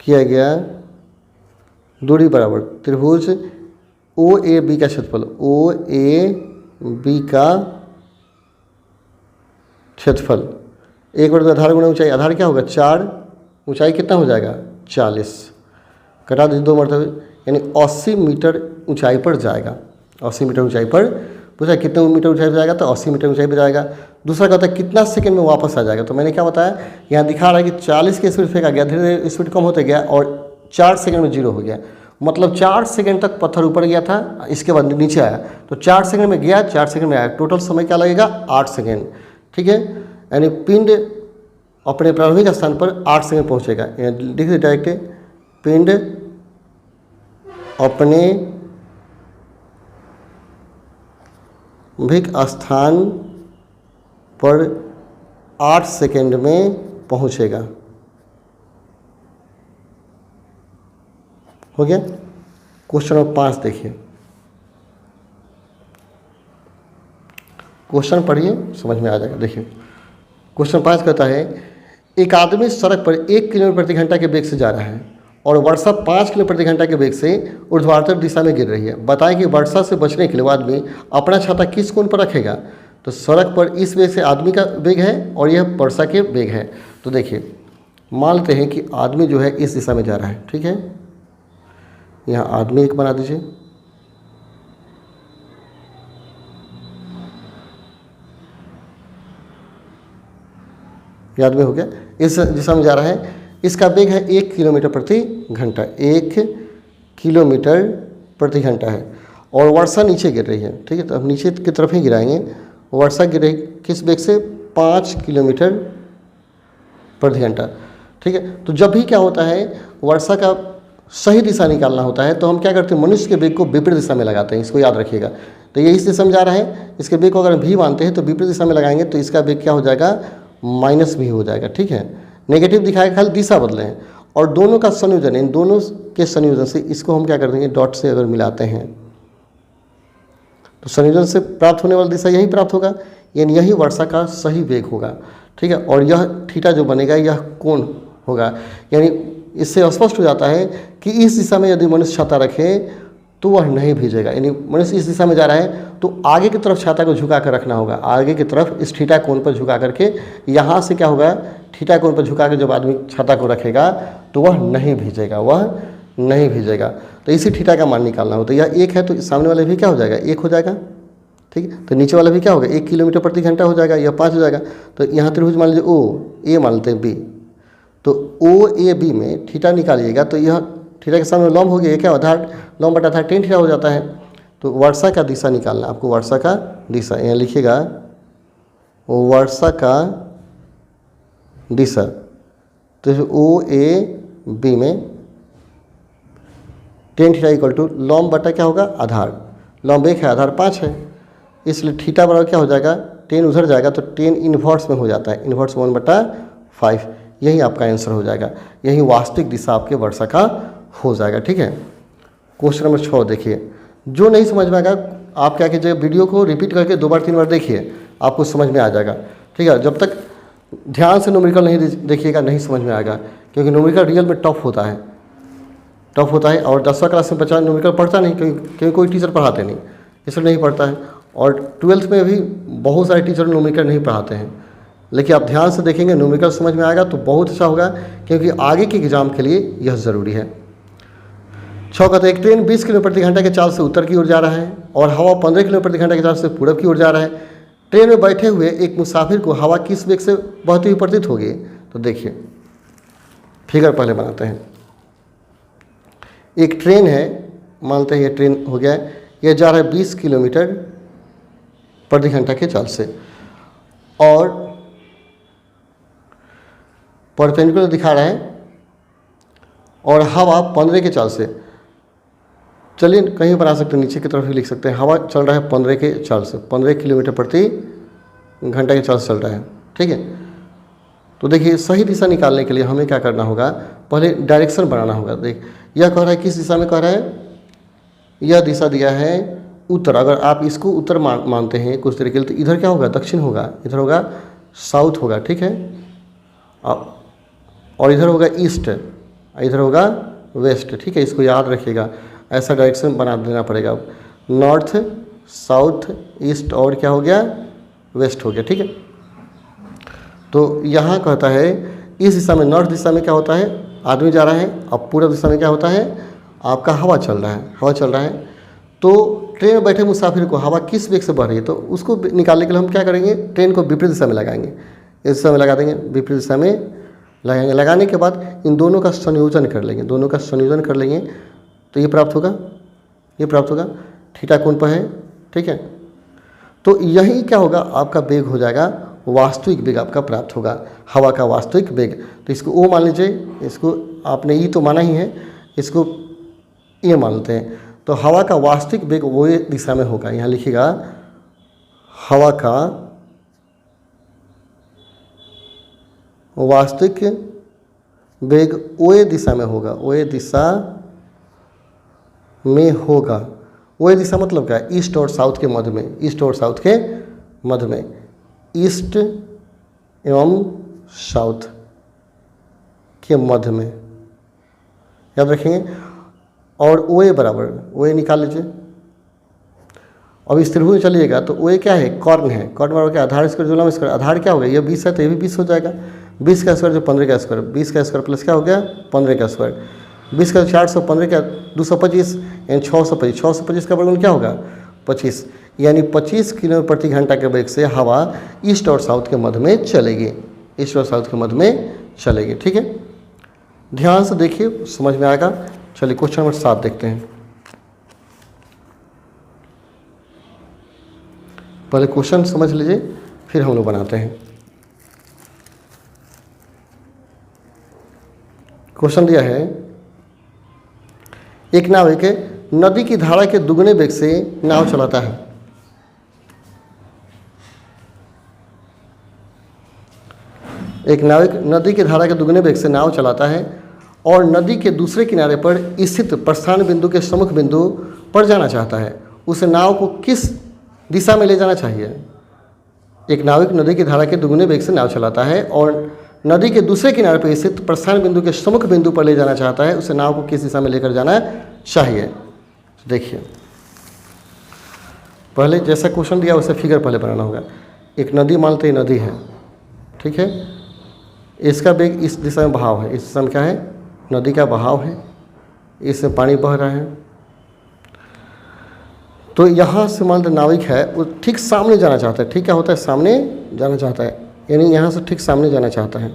किया गया दूरी बराबर त्रिभुज ओ ए बी का क्षेत्रफल, ओ ए बी का क्षेत्रफल। एक बार आधार गुणा ऊंचाई, आधार क्या होगा 4, ऊंचाई कितना हो जाएगा 40, कटा दीजिए 2 मरतबे, यानी 80 मीटर ऊंचाई पर जाएगा। 80 मीटर ऊंचाई पर पूछा कितने मीटर ऊंचाई पर जाएगा, तो 80 मीटर ऊंचाई पर जाएगा। दूसरा कहता है कितना सेकंड में वापस आ जाएगा, तो मैंने क्या बताया, यहाँ दिखा रहा है कि 40 के स्पीड फेंका गया, धीरे धीरे स्पीड कम होते गया, और 4 सेकंड में जीरो हो गया। मतलब 4 सेकंड तक पत्थर ऊपर गया था, इसके बाद नीचे आया, तो 4 सेकंड में गया, 4 सेकंड में आया, टोटल समय क्या लगेगा 8 सेकंड। ठीक है, यानी पिंड अपने प्रारंभिक स्थान पर 8 सेकंड पहुँचेगा। लिख दीजिए डायरेक्ट, पिंड अपने प्रारंभिक स्थान पर 8 सेकंड में पहुँचेगा। हो गया। क्वेश्चन नंबर 5 देखिए, क्वेश्चन पढ़िए समझ में आ जाएगा। देखिए क्वेश्चन 5 कहता है, एक आदमी सड़क पर 1 किलोमीटर प्रति घंटा के वेग से जा रहा है और वर्षा 5 किलोमीटर प्रति घंटा के वेग से ऊर्ध्वाधर दिशा में गिर रही है। बताएं कि वर्षा से बचने के लिए आदमी अपना छाता किस कोण पर रखेगा। तो सड़क पर इस वेग से आदमी का वेग है और यह वर्षा के वेग है। तो देखिए मान लेते हैं कि आदमी जो है इस दिशा में जा रहा है। ठीक है, यहाँ आदमी एक बना दीजिए, याद में हो गया, इस दिशा में जा रहा है। इसका वेग है 1 किलोमीटर प्रति घंटा, 1 किलोमीटर प्रति घंटा है और वर्षा नीचे गिर रही है। ठीक है, तो हम नीचे की तरफ ही गिराएंगे। वर्षा गिर रही किस वेग से, 5 किलोमीटर प्रति घंटा। ठीक है, तो जब भी क्या होता है वर्षा का सही दिशा निकालना होता है तो हम क्या करते हैं, मनुष्य के वेग को विपरीत दिशा में लगाते हैं। इसको याद रखिएगा। तो ये इस दिशा में जा रहा है, इसके वेग को अगर भी मानते हैं तो विपरीत दिशा में लगाएंगे तो इसका वेग क्या हो जाएगा, माइनस भी हो जाएगा। ठीक है, नेगेटिव दिखाएगा, खाली दिशा बदले हैं और दोनों का संयोजन, इन दोनों के संयोजन से इसको हम क्या कर देंगे, डॉट से अगर मिलाते हैं तो संयोजन से प्राप्त होने वाली दिशा यही प्राप्त होगा, यानी यही वर्षा का सही वेग होगा। ठीक है, और यह थीटा जो बनेगा यह कोण होगा। यानी इससे स्पष्ट हो जाता है कि इस दिशा में यदि मनुष्य छाता रखे तो वह नहीं भीजेगा। यानी मनुष्य इस दिशा में जा रहा है तो आगे की तरफ छाता को झुका कर रखना होगा, आगे की तरफ इस थीटा कोण पर झुका करके, यहाँ से क्या होगा, थीटा कोण पर झुका कर जब आदमी छाता को रखेगा तो वह नहीं भीजेगा, वह नहीं भीजेगा। तो इसी थीटा का मान निकालना हो। तो यह 1 है तो सामने वाले भी क्या हो जाएगा, 1 हो जाएगा, ठीक है। तो नीचे वाला भी क्या होगा, 1 किलोमीटर प्रति घंटा हो जाएगा, यह 5 हो जाएगा। तो यहाँ त्रिभुज मान लीजिए ओ, ए मान लेते हैं बी, तो ओ ए बी में थीटा निकालिएगा तो यह थीटा के सामने लंब हो गया, ये क्या आधार, लंब बटा आधार tan थीटा हो जाता है। तो वर्षा का दिशा निकालना आपको, वर्षा का दिशा यहाँ लिखिएगा, वर्षा का दिशा। तो ओ ए बी में tan थीटा इक्वल टू लंब बटा क्या होगा, आधार, लंब 1 है, आधार 5 है, इसलिए थीटा बराबर क्या हो जाएगा, tan उधर जाएगा तो tan इन्वर्स में हो जाता है, इन्वर्स 1/5। यही आपका आंसर हो जाएगा, यही वास्तविक दिशा आपके वर्षा का हो जाएगा, ठीक है। क्वेश्चन नंबर 6 देखिए, जो नहीं समझ में आएगा आप क्या कीजिए, वीडियो को रिपीट करके 2 बार 3 बार देखिए, आपको समझ में आ जाएगा, ठीक है। जब तक ध्यान से न्यूमेरिकल नहीं देखिएगा नहीं समझ में आएगा, क्योंकि न्यूमेरिकल रियल में टफ होता है, टफ होता है। और 10वीं क्लास में बच्चा न्यूमेरिकल पढ़ता नहीं, क्योंकि कोई टीचर पढ़ाते नहीं, इसलिए नहीं पढ़ता है। और 12th में भी बहुत सारे टीचर न्यूमेरिकल नहीं पढ़ाते हैं, लेकिन आप ध्यान से देखेंगे न्यूमेरिकल समझ में आएगा तो बहुत अच्छा होगा, क्योंकि आगे के एग्जाम के लिए यह ज़रूरी है। 6 कहते हैं, एक ट्रेन 20 किलोमीटर प्रति घंटा के चाल से उत्तर की ओर जा रहा है और हवा 15 किलोमीटर प्रति घंटा के चाल से पूरब की ओर जा रहा है। ट्रेन में बैठे हुए एक मुसाफिर को हवा किस वेग से बहती हुई प्रतीत होगी। तो देखिए फिगर पहले बनाते हैं। एक ट्रेन है, मानते हैं ये ट्रेन हो गया, यह जा रहा है 20 किलोमीटर प्रति घंटा के चाल से और परपेंडिकुलर दिखा रहा है और हवा 15 के चाल से, चलिए कहीं बना सकते हैं, नीचे की तरफ भी लिख सकते हैं, हवा चल रहा है 15 के चाल से, 15 किलोमीटर प्रति घंटा के चाल से चल रहा है, ठीक है। तो देखिए सही दिशा निकालने के लिए हमें क्या करना होगा, पहले डायरेक्शन बनाना होगा। देख यह कह रहा है किस दिशा में कह रहा है, यह दिशा दिया है उत्तर। अगर आप इसको उत्तर मानते हैं कुछ तरीके तो इधर क्या होगा, दक्षिण होगा, इधर होगा साउथ होगा, ठीक है। और इधर होगा ईस्ट, इधर होगा वेस्ट, ठीक है। इसको याद रखिएगा, ऐसा डायरेक्शन बना देना पड़ेगा, नॉर्थ साउथ ईस्ट और क्या हो गया, वेस्ट हो गया, ठीक है। तो यहाँ कहता है इस दिशा में, नॉर्थ दिशा में क्या होता है, आदमी जा रहा है, अब पूर्व दिशा में क्या होता है, आपका हवा चल रहा है, हवा चल रहा है। तो ट्रेन में बैठे मुसाफिर को हवा किस वेग से बढ़ रही है, तो उसको निकालने के लिए हम क्या करेंगे, ट्रेन को विपरीत दिशा में लगाएंगे, इस दिशा में लगा देंगे, विपरीत दिशा में लगाएंगे। लगाने के बाद इन दोनों का संयोजन कर लेंगे, दोनों का संयोजन कर लेंगे तो ये प्राप्त होगा, ये प्राप्त होगा, थीटा कोण पर है, ठीक है। तो यही क्या होगा, आपका वेग हो जाएगा, वास्तविक वेग आपका प्राप्त होगा, हवा का वास्तविक वेग। तो इसको ओ मान लीजिए, इसको आपने ई तो माना ही है, इसको ए मान लेते हैं। तो हवा का वास्तविक वेग वो दिशा में होगा, यहाँ लिखिएगा हवा का वास्तविक वेग ओए दिशा में होगा, ओए दिशा में होगा। ओए दिशा मतलब क्या है, ईस्ट और साउथ के मध्य में, ईस्ट और साउथ के मध्य में, ईस्ट एवं साउथ के मध्य में, याद रखेंगे। और ओए बराबर, ओए निकाल लीजिए। अब इस त्रिभुज में चलिएगा तो ओए क्या है, कॉर्न है, कॉर्न बराबर क्या, आधार स्क्वायर जो लंब स्क्वायर, आधार क्या होगा, ये 20 है तो ये भी 20 हो जाएगा, 20 का स्क्वायर जो 15 का स्क्वायर, 20 का स्क्वायर प्लस क्या हो गया 15 का स्क्वायर, 20 का 400, 15 का 225 यानी 625, 625 का वर्गमूल क्या होगा 25, यानी 25 किलोमीटर प्रति घंटा के वेग से हवा ईस्ट और साउथ के मध्य में चलेगी, ईस्ट और साउथ के मध्य में चलेगी, ठीक है। ध्यान से देखिए समझ में आएगा। चलिए क्वेश्चन नंबर 7 देखते हैं। पहले क्वेश्चन समझ लीजिए फिर हम लोग बनाते हैं। क्वेश्चन दिया है, एक नाविक नदी की धारा के दुगने वेग से नाव चलाता है। एक नाविक नदी की धारा के दुगने वेग से नाव चलाता है और नदी के दूसरे किनारे पर स्थित प्रस्थान बिंदु के सम्मुख बिंदु पर जाना चाहता है। उस नाव को किस दिशा में ले जाना चाहिए। एक नाविक नदी की धारा के दुगने वेग से नाव चलाता है और नदी के दूसरे किनारे पर स्थित प्रस्थान बिंदु के सम्मुख बिंदु पर ले जाना चाहता है। उसे नाव को किस दिशा में लेकर जाना चाहिए। देखिए पहले जैसा क्वेश्चन दिया वैसे फिगर पहले बनाना होगा। एक नदी मान लेते नदी है, ठीक है, इसका वेग इस दिशा में बहाव है, इस दिशा में क्या है, नदी का बहाव है, इसमें पानी बह रहा है। तो यहाँ से मान लो नाविक है, वो ठीक सामने जाना चाहता है, ठीक क्या होता है, सामने जाना चाहता है, यानी यहाँ से ठीक सामने जाना चाहता है,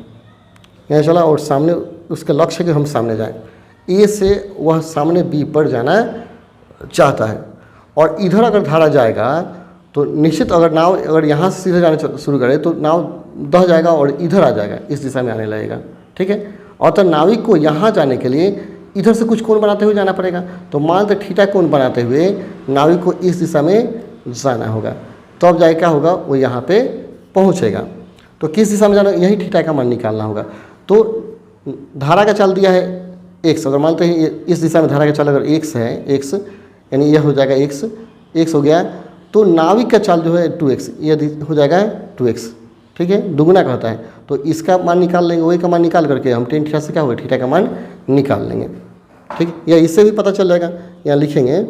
यहाँ चला और सामने उसका लक्ष्य है कि हम सामने जाएं। ए से वह सामने बी पर जाना चाहता है, और इधर अगर धारा जाएगा तो निश्चित अगर नाव अगर यहाँ से सीधे जाना शुरू करे तो नाव दह जाएगा और इधर आ जाएगा, इस दिशा में आने लगेगा, ठीक है। और तो नाविक को यहाँ जाने के लिए इधर से कुछ कोण बनाते हुए जाना पड़ेगा। तो मान लो थीटा कोण बनाते हुए नाविक को इस दिशा में जाना होगा, तो अब जाए क्या होगा, वो यहाँ पे पहुँचेगा। तो किस दिशा में जाना, यही थीटा का मान निकालना होगा। तो धारा का चाल दिया है x, अगर मानते हैं इस दिशा में धारा का चाल अगर x है, x यानी यह हो जाएगा x हो गया, तो नाविक का चाल जो है 2x, यह हो जाएगा 2x, ठीक है, दुगुना कहता है। तो इसका मान निकाल लेंगे, वही का मान निकाल करके हम tan थीटा से क्या होगा, थीटा का मान निकाल लेंगे, ठीक है। या इससे भी पता चल जाएगा, यहाँ लिखेंगे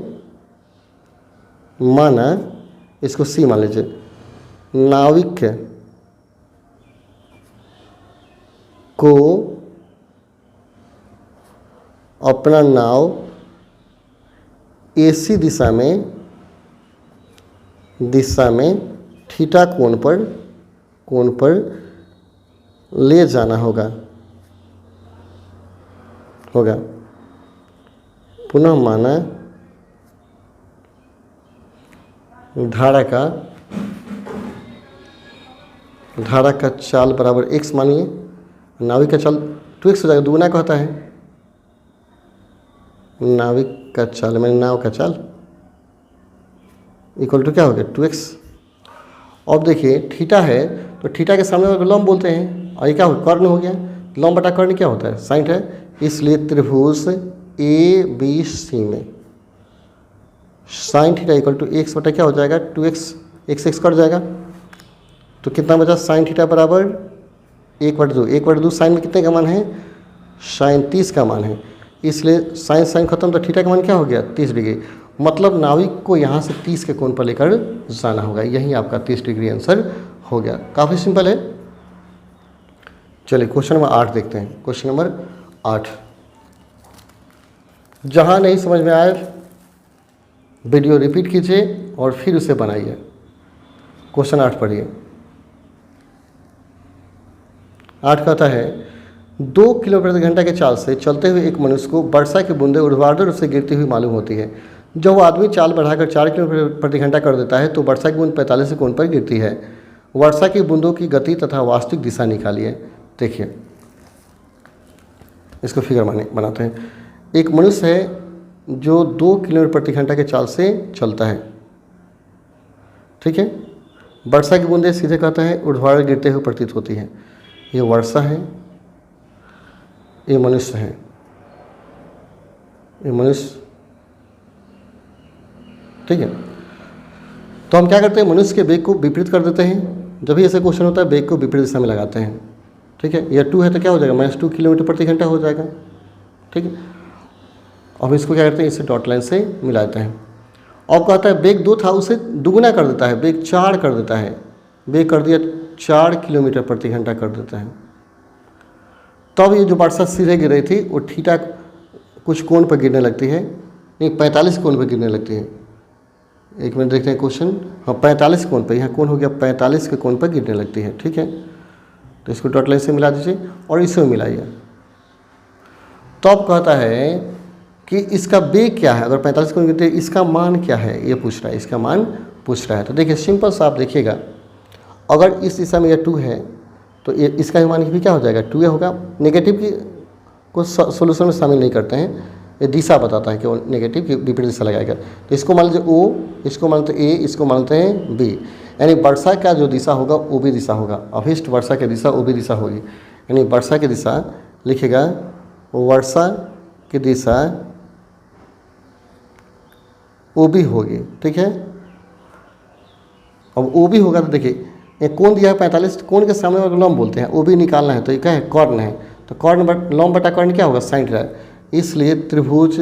माना, इसको c मान लीजिए, नाविक को अपना नाव AC दिशा में थीटा कोण पर ले जाना होगा। पुनः माना धारा का चाल बराबर x मानिए, नाविक का चाल 2x हो जाएगा, दुगुना कहता है, नाविक का चाल मैंने नाव का चाल इक्वल टू क्या हो गया 2x। अब देखिए थीटा है, तो थीटा के सामने वाले लंब बोलते हैं, और ये क्या हो कर्ण हो गया, लंब बटा कर्ण क्या होता है, साइन है। इसलिए त्रिभुज ABC में sine theta equal to x बटा क्या हो जाएगा 2x, x कट जाएगा, तो कितना बचा, साइन थीटा बराबर 1/2 साइन में कितने का मान है, साइन 30 का मान है। इसलिए साइन खत्म, तो थीटा का मान क्या हो गया 30 डिग्री। मतलब नाविक को यहाँ से 30 के कोण पर लेकर जाना होगा, यही आपका 30 डिग्री आंसर हो गया। काफ़ी सिंपल है। चलिए क्वेश्चन नंबर 8 देखते हैं। क्वेश्चन नंबर 8, जहाँ नहीं समझ में आए वीडियो रिपीट कीजिए और फिर उसे बनाइए। क्वेश्चन 8 पढ़िए। 8 कहता है 2 किलोमीटर प्रति घंटा के चाल से चलते हुए एक मनुष्य को वर्षा की बूंदें ऊर्ध्वाधर रूप से गिरती हुई मालूम होती है। जब वो आदमी चाल बढ़ाकर 4 किलोमीटर प्रति घंटा कर देता है तो वर्षा की बूंद 45 कोण पर गिरती है। वर्षा की बूंदों की गति तथा वास्तविक दिशा निकालिए। देखिए इसको फिगर बनाते हैं। एक मनुष्य है जो 2 किलोमीटर प्रति घंटा के चाल से चलता है, ठीक है। वर्षा की बूंदें सीधे कहता है ऊर्ध्वाधर गिरते हुए प्रतीत होती है। ये वर्षा है, ये मनुष्य है, ये मनुष्य, ठीक है। तो हम क्या करते हैं, मनुष्य के वेग को विपरीत कर देते हैं। जब भी ऐसे क्वेश्चन होता है वेग को विपरीत दिशा में लगाते हैं, ठीक है। यह 2 है तो क्या हो जाएगा -2 किलोमीटर प्रति घंटा हो जाएगा, ठीक है। अब इसको क्या करते हैं, इसे डॉट लाइन से मिला देते हैं। अब कहता है वेग 2 था उसे दुगुना कर देता है, वेग 4 कर देता है, वेग कर दिया 4 किलोमीटर प्रति घंटा कर देता है। तब ये जो वर्षा सीधे गिर रही थी वो थीटा कुछ कोण पर गिरने लगती है, नहीं 45 कोण पर गिरने लगती है। एक मिनट देखते हैं क्वेश्चन, हाँ 45 कोण पर, यहाँ कोण हो गया 45 के कोण पर गिरने लगती है, ठीक है। तो इसको डॉट लाइन से मिला दीजिए और इसे मिलाइए। तो अब कहता है कि इसका वेग क्या है, अगर 45 कोण गिरते हैं इसका मान क्या है, ये पूछ रहा है, इसका मान पूछ रहा है। तो देखिए सिंपल सा आप देखिएगा, अगर इस दिशा में यह 2 है तो ये इसका मान भी क्या हो जाएगा 2 होगा। नेगेटिव की को सोल्यूशन में शामिल नहीं करते हैं, ये दिशा बताता है कि वो नेगेटिव की विपरीत दिशा लगाएगा। तो इसको मान लीजिए O, इसको मानते A, इसको मानते हैं B, यानी वर्षा का जो दिशा होगा वो भी दिशा होगा। अभिष्ट वर्षा की दिशा वो भी दिशा होगी, यानी वर्षा की दिशा लिखेगा, वर्षा की दिशा वो भी होगी, ठीक है। अब वो भी होगा तो देखिए ये कोण दिया है 45, कोण के सामने वाला लंब बोलते हैं, वो भी निकालना है। तो ये क्या है, कर्ण है, तो कर्ण लंब बटा कर्ण क्या होगा, साइन थीटा। इसलिए त्रिभुज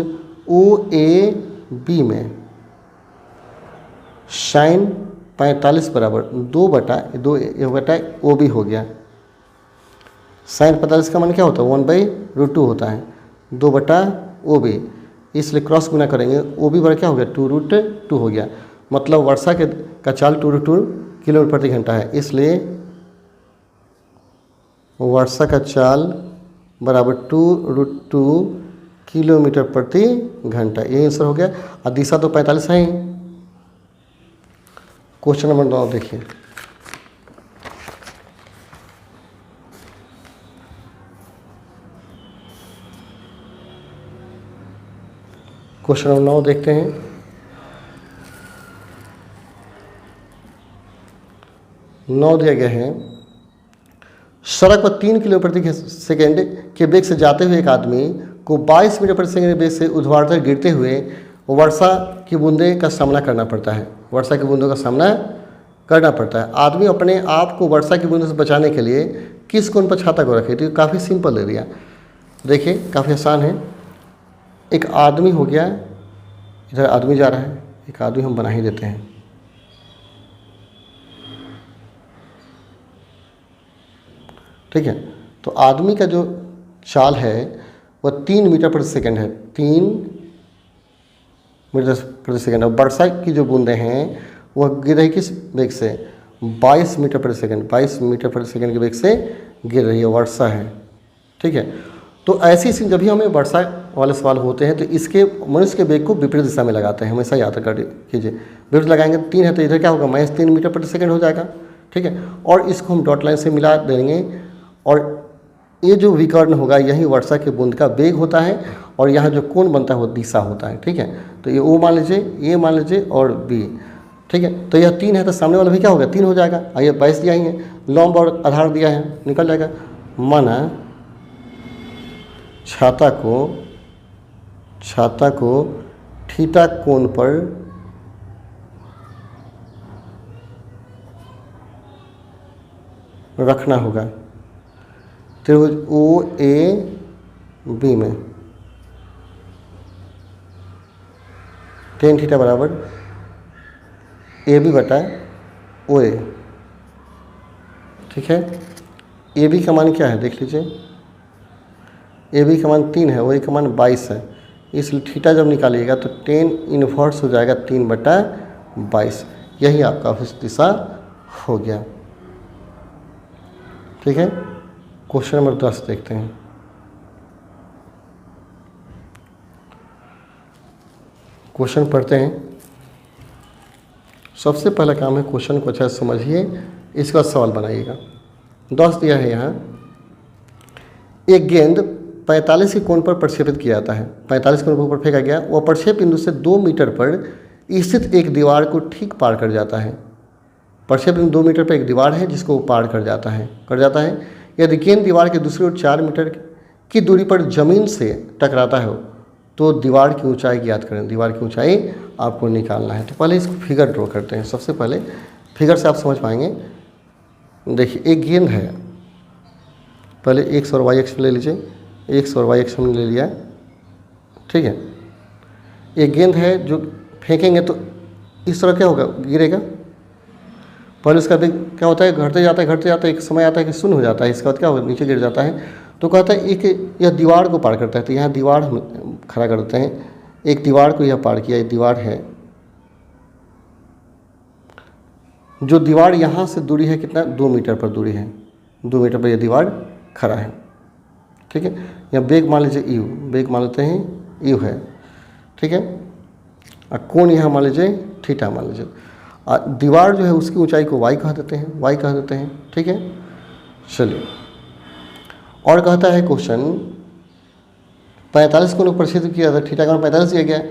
OABC बी में साइन 45 बराबर 2/2 ये बटा ओ बी हो गया। साइन 45 का मान क्या होता है 1/√2 होता है 2/OB, इसलिए क्रॉस गुना करेंगे ओ बी बराबर क्या हो गया 2√2 हो गया। मतलब वर्षा का चाल 2√2 किलोमीटर प्रति घंटा है, इसलिए वर्षा का चाल बराबर 2√2 किलोमीटर प्रति घंटा, ये आंसर हो गया। और दिशा तो 45 है ही। क्वेश्चन नंबर 9 देखिए। क्वेश्चन नंबर 9 देखते हैं। नौ दिया गया है, सड़क पर 3 किलोमीटर प्रति सेकेंड के वेग से जाते हुए एक आदमी को 22 मीटर प्रति सेकेंड वेग से ऊर्ध्वाधर गिरते हुए वर्षा की बूंदे का सामना करना पड़ता है। वर्षा की बूंदों का सामना करना पड़ता है। आदमी अपने आप को वर्षा की बूंदों से बचाने के लिए किस कोण पर छाता को रखे? तो काफ़ी सिंपल दे दिया, देखिए काफ़ी आसान है। एक आदमी हो गया, इधर आदमी जा रहा है, एक आदमी हम बना ही देते हैं। ठीक है, तो आदमी का जो चाल है वह 3 मीटर प्रति सेकंड है, 3 मीटर प्रति सेकंड। और वर्षा की जो बूंदें हैं वह गिर रही किस वेग से 22 मीटर प्रति सेकंड, 22 मीटर प्रति सेकंड के वेग से गिर रही है, वर्षा है। ठीक है, तो ऐसी स्थिति जब भी हमें वर्षा वाले सवाल होते हैं तो इसके मनुष्य के वेग को विपरीत दिशा में लगाते हैं, हमेशा याद कीजिए। विपरीत लगाएंगे 3 है तो इधर क्या होगा -3 मीटर प्रति सेकंड हो जाएगा। ठीक है, और इसको हम डॉट लाइन से मिला देंगे और ये जो विकर्ण होगा यही वर्षा के बूंद का वेग होता है और यहाँ जो कोण बनता है वो दिशा होता है। ठीक है, तो ये ओ मान लीजिए, ये मान लीजिए और बी। ठीक है, तो यह 3 है तो सामने वाला भी क्या होगा 3 हो जाएगा। और ये 22 दिया ही है, लंब और आधार दिया है, निकल जाएगा। माना छाता को थीटा कोण पर रखना होगा त्रिभुज ओ ए बी में tan थीटा बराबर ए बी बटा ओ ए। ठीक है, ए बी का मान क्या है देख लीजिए, ए बी का मान 3 है, ओ ए का मान 22 है, इसलिए थीटा जब निकालिएगा तो tan इन्वर्स हो जाएगा 3/22, यही आपका उस दिशा हो गया। ठीक है, क्वेश्चन नंबर 10 देखते हैं। क्वेश्चन पढ़ते हैं। सबसे पहला काम है क्वेश्चन को अच्छा से समझिए, इसके बाद सवाल बनाइएगा। 10 दिया है यहाँ, एक गेंद 45 के कोण पर प्रक्षेपित किया जाता है, 45 कोण के ऊपर फेंका गया, वह प्रक्षेप बिंदु से 2 मीटर पर स्थित एक दीवार को ठीक पार कर जाता है। प्रक्षेप बिंदु 2 मीटर पर एक दीवार है जिसको वो पार कर जाता है। यदि गेंद दीवार के दूसरी ओर 4 मीटर की दूरी पर जमीन से टकराता है तो दीवार की ऊंचाई ज्ञात करें। दीवार की ऊंचाई आपको निकालना है। तो पहले इसको फिगर ड्रॉ करते हैं। सबसे पहले फिगर से आप समझ पाएंगे। देखिए एक गेंद है, पहले एक्स और वाई अक्ष ले लीजिए, एक्स और वाई अक्ष हमने ले लिया। ठीक है, एक गेंद है जो फेंकेंगे तो इस तरह क्या होगा, गिरेगा। पहले उसका वेग क्या होता है, घटते जाता है, एक समय आता है कि शून्य हो जाता है, इसके बाद क्या होगा, नीचे गिर जाता है। तो कहता है एक यह दीवार को पार करता है, तो यहाँ दीवार हम खड़ा कर देते हैं। एक दीवार को यह पार किया, एक दीवार है, जो दीवार यहाँ से दूरी है कितना, 2 मीटर पर दूरी है, 2 मीटर पर यह दीवार खड़ा है। ठीक है, या वेग मान लीजिए यू, वेग मान लेते हैं यू है। ठीक है, और कोण यहाँ मान लीजिए थीटा मान लीजिए। दीवार जो है उसकी ऊंचाई को वाई कह देते हैं, ठीक है। चलिए, और कहता है क्वेश्चन 45 को प्रक्षेपित किया था, थीटा का 45 दिया गया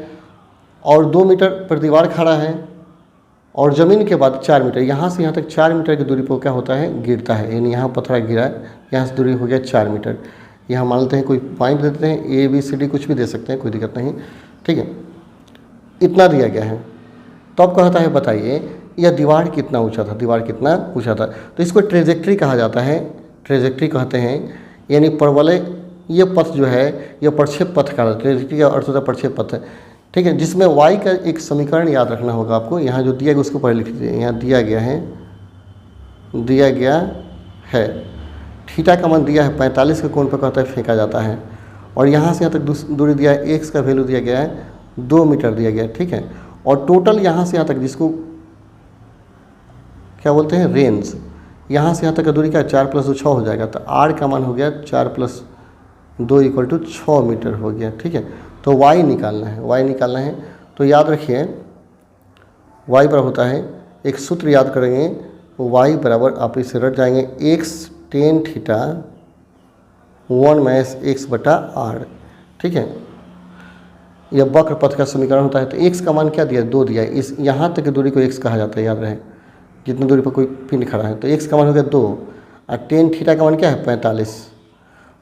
और 2 मीटर पर दीवार खड़ा है और ज़मीन के बाद 4 मीटर, यहाँ से यहाँ तक 4 मीटर की दूरी पर क्या होता है, गिरता है। यानी यहाँ पत्थर गिरा है, यहाँ से दूरी हो गया 4 मीटर। यहाँ मान लेते हैं कोई पॉइंट देते हैं, ए बी सी डी कुछ भी दे सकते हैं, कोई दिक्कत नहीं। ठीक है, इतना दिया गया है। तो अब कहता है बताइए यह दीवार कितना ऊंचा था, दीवार कितना ऊंचा था। तो इसको ट्रेजेक्ट्री कहा जाता है, ट्रेजेक्ट्री कहते हैं। यानी परवलय ये पथ जो है यह प्रक्षेप पथ का, ट्रेजेक्ट्री का अर्थ होता है प्रक्षेप पथ। ठीक है, जिसमें y का एक समीकरण याद रखना होगा आपको। यहाँ जो दिया गया उसको पहले लिख दीजिए। यहाँ दिया गया है थीटा का मान दिया है 45 के कोण पर कहता है फेंका जाता है, और यहाँ से यहाँ तक दूरी दिया है, x का वैल्यू दिया गया है 2 मीटर दिया गया है, ठीक है। और टोटल यहाँ से यहाँ तक जिसको क्या बोलते हैं रेंज, यहाँ से यहाँ तक का दूरी क्या 4 + 2 6 हो जाएगा। तो r का मान हो गया 4 + 2 = 6 मीटर हो गया, ठीक है। तो y निकालना है, तो याद रखिए y बराबर होता है, एक सूत्र याद करेंगे, y बराबर आप इसे रट जाएंगे x tan थीटा 1 - x बटा r, ठीक है। यह वक्र पथ का समीकरण होता है। तो x का मान क्या दिया 2 दिया है, इस यहाँ तक की दूरी को x कहा जाता है, याद रहे, जितनी दूरी पर कोई पिंड खड़ा है। तो x का मान हो गया 2, और tan थीटा का मान क्या है 45,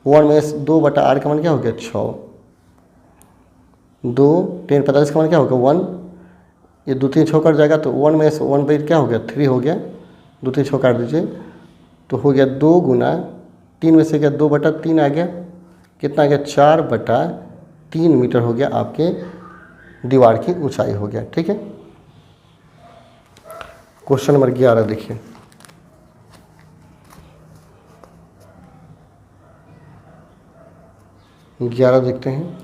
1 - 2 बटा r का मान क्या हो गया 6, 2 tan 45 का मान क्या होगा 1, ये 2 3 6 कट जाएगा, तो 1 में 1 पर क्या हो गया 3 हो गया, 2 3 6 काट दीजिए, तो हो गया 2 गुना 3 में से क्या 2 बटा 3 आ गया, कितना आ गया 4 बटा 3 मीटर हो गया, आपके दीवार की ऊंचाई हो गया, ठीक है। क्वेश्चन नंबर 11 देखिए, देखते हैं।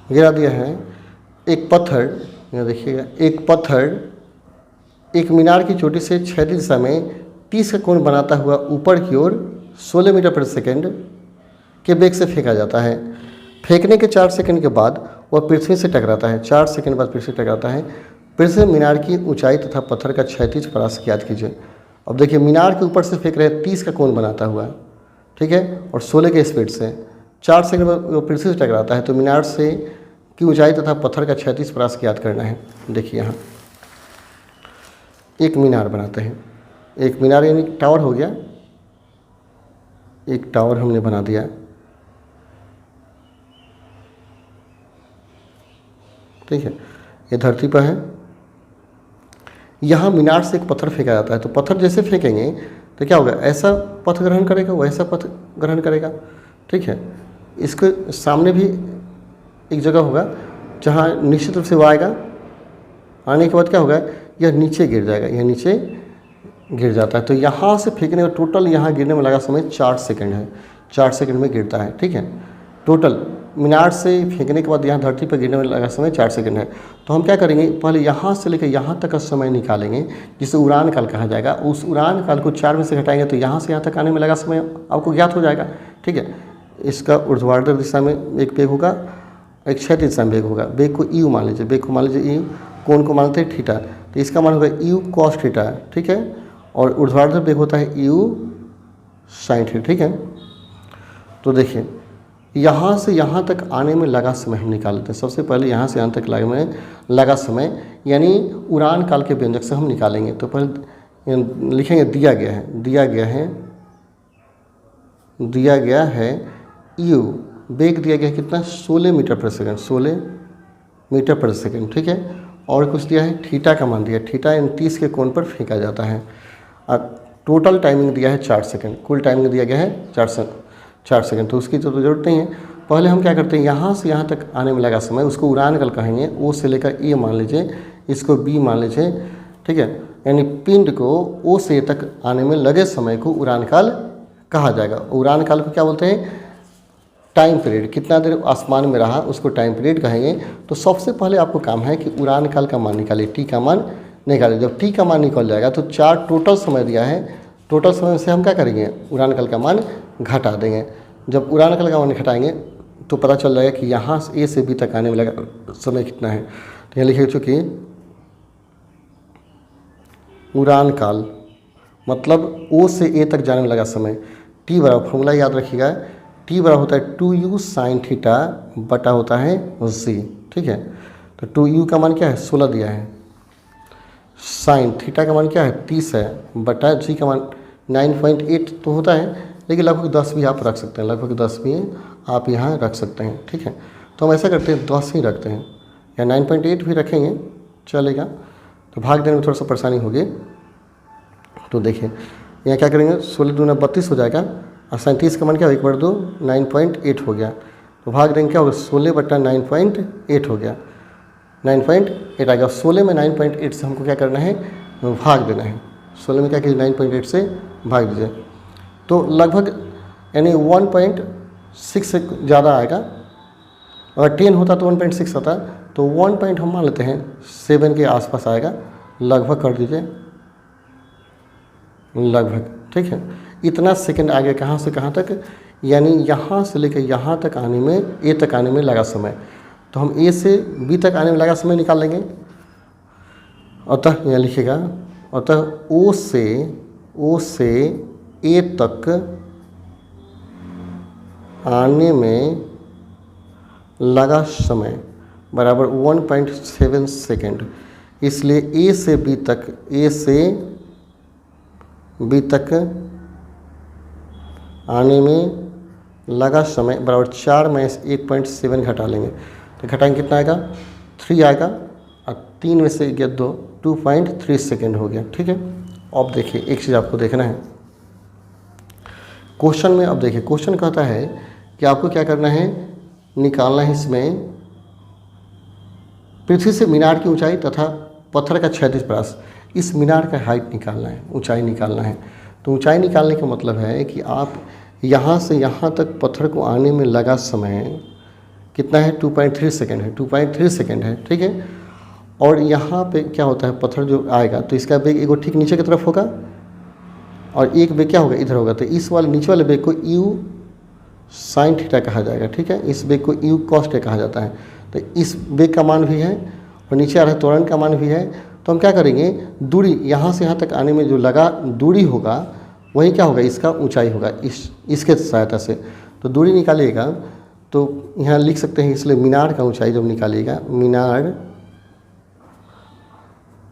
11 दिया है, एक पत्थर, यहाँ देखिएगा, एक पत्थर एक मीनार की चोटी से क्षैतिज दिशा में 30 का कोण बनाता हुआ ऊपर की ओर 16 मीटर प्रति सेकंड के वेग से फेंका जाता है। फेंकने के 4 सेकंड के बाद वह पृथ्वी से टकराता है। 4 सेकंड बाद पृथ्वी से टकराता है। पृथ्वी मीनार की ऊंचाई तथा पत्थर का क्षैतिज परास ज्ञात कीजिए। अब देखिए, मीनार के ऊपर से फेंक रहे 30 का कोण बनाता हुआ, ठीक है, और 16 के स्पीड से 4 सेकंड बाद वो पृथ्वी से टकराता है। तो मीनार से की ऊंचाई तथा पत्थर का क्षैतिज परास ज्ञात करना है। देखिए, यहाँ एक मीनार बनाते हैं, एक मीनार यानी टावर हो गया, एक टावर हमने बना दिया, ठीक है, ये धरती पर है। यहाँ मीनार से एक पत्थर फेंका जाता है, तो पत्थर जैसे फेंकेंगे तो क्या होगा, ऐसा पथ ग्रहण करेगा, वैसा पथ ग्रहण करेगा, ठीक है। इसके सामने भी एक जगह होगा जहाँ निश्चित रूप से वो आएगा, आने के बाद क्या होगा, यह नीचे गिर जाएगा, यह नीचे गिर जाता है। तो यहाँ से फेंकने का टोटल यहाँ गिरने में लगा समय 4 सेकंड है, 4 सेकंड में गिरता है, ठीक है। टोटल मीनार से फेंकने के बाद यहाँ धरती पर गिरने में लगा समय 4 सेकंड है। तो हम क्या करेंगे, पहले यहाँ से लेकर यहाँ तक का समय निकालेंगे, जिसे उड़ान काल कहा जाएगा। उस उड़ान काल को 4 में से घटाएंगे तो यहाँ से यहाँ तक आने में लगा समय आपको ज्ञात हो जाएगा, ठीक है। इसका ऊर्ध्वाधर दिशा में एक वेग होगा, एक क्षैतिज दिशा में वेग होगा। वेग को यू मान लीजिए, वेग को मान लीजिए यू, कोण को मानते हैं थीटा, तो इसका मान होगा यू कॉस थीटा, ठीक है। और ऊर्ध्वाधर वेग होता है यू साइन थीटा, ठीक है। तो देखिए, यहाँ से यहाँ तक आने में लगा समय हम निकाल लेते हैं। सबसे पहले यहाँ से यहाँ तक लगा समय यानी उड़ान काल के व्यंजक से हम निकालेंगे। तो पहले लिखेंगे दिया गया है यू, वेग दिया गया है कितना 16 मीटर प्रति सेकंड, 16 मीटर प्रति सेकंड, ठीक है। और कुछ दिया है, थीटा का मान दिया, थीटा इन 30 के कोण पर फेंका जाता है। और टोटल टाइमिंग दिया है 4 सेकंड, कुल टाइमिंग दिया गया है 4 सेकंड। तो उसकी तो ज़रूरत नहीं है। पहले हम क्या करते हैं, यहाँ से यहाँ तक आने में लगा समय उसको उड़ान काल कहेंगे। ओ से लेकर ए मान लीजिए, इसको बी मान लीजिए, ठीक है। यानी पिंड को ओ से ए तक आने में लगे समय को उड़ान काल कहा जाएगा। उड़ान काल को क्या बोलते हैं, टाइम पीरियड, कितना देर आसमान में रहा उसको टाइम पीरियड कहेंगे। तो सबसे पहले आपको काम है कि उड़ान काल का मान निकालिए, टी का मान निकालिए। जब टी का मान निकल जाएगा तो 4 टोटल समय दिया है, टोटल समय से हम क्या करेंगे, उड़ान काल का मान घटा देंगे। जब उड़ान काल का मान घटाएंगे तो पता चल जाएगा कि यहाँ से ए से बी तक आने में लगा समय कितना है। तो यहाँ लिखिए, चूँकि उड़ान काल मतलब ओ से ए तक जाने में लगा समय, टी बराबर, फॉर्मूला याद रखिएगा, टी बराबर होता है 2u साइन थीटा बटा होता है जी, ठीक है। तो 2u का मान क्या है 16 दिया है, साइन थीटा का मान क्या है 30 है, बटा जी का मान 9.8 तो होता है, लेकिन लगभग 10 भी आप रख सकते हैं, लगभग 10 भी आप यहाँ रख सकते हैं, ठीक है। तो हम ऐसा करते हैं 10 ही रखते हैं, या 9.8 भी रखेंगे चलेगा। तो भाग देने में थोड़ा सा परेशानी होगी। तो देखिए यहाँ क्या करेंगे, 16 दूना 32 हो जाएगा, और 37 का मान क्या हो 1/2 9.8 हो गया। तो भाग देंगे क्या होगा 16/9.8 हो गया, 9.8 आ गया। 16 में 9.8 से हमको क्या करना है भाग देना है। 16 में क्या कीजिए 9.8 से भाग दीजिए तो लगभग यानी 1.6 से ज़्यादा आएगा। अगर 10 होता तो 1.6 होता, तो 1 पॉइंट हम मान लेते हैं 7 के आसपास आएगा, लगभग कर दीजिए लगभग, ठीक है। इतना सेकंड आगे कहाँ से कहाँ तक, यानी यहाँ से लेकर यहाँ तक आने में, ए तक आने में लगा समय। तो हम ए से बी तक आने में लगा समय निकाल लेंगे। अतः यहाँ लिखिएगा, अतः ओ से ए तक आने में लगा समय बराबर 1.7 सेकेंड। इसलिए ए से बी तक आने में लगा समय बराबर 4 में से 1.7 घटा लेंगे तो घटाएंगे कितना आएगा 3 आएगा, और 3 में से गया 2.3 सेकेंड हो गया, ठीक है। अब देखिए एक चीज़ आपको देखना है क्वेश्चन में। अब देखिए क्वेश्चन कहता है कि आपको क्या करना है, निकालना है इसमें पृथ्वी से मीनार की ऊंचाई तथा पत्थर का क्षैतिज परास। इस मीनार का हाइट निकालना है, ऊंचाई निकालना है। तो ऊंचाई निकालने का मतलब है कि आप यहाँ से यहाँ तक पत्थर को आने में लगा समय कितना है 2.3 सेकेंड है, 2.3 सेकेंड है, ठीक है। और यहाँ पे क्या होता है पत्थर जो आएगा तो इसका बेग एक ठीक नीचे की तरफ होगा और एक बेग क्या होगा इधर होगा। तो इस वाले नीचे वाले बेग को यू साइन थीटा कहा जाएगा, ठीक है। इस बेग को यू कॉस थीटा कहा जाता है। तो इस बेग का मान भी है और नीचे आ रहा है त्वरण का मान भी है। तो हम क्या करेंगे, दूरी यहाँ से यहाँ तक आने में जो लगा दूरी होगा वही क्या होगा इसका ऊंचाई होगा, इसके सहायता से। तो दूरी निकालिएगा तो यहाँ लिख सकते हैं, इसलिए मीनार का ऊंचाई जब निकालिएगा, मीनार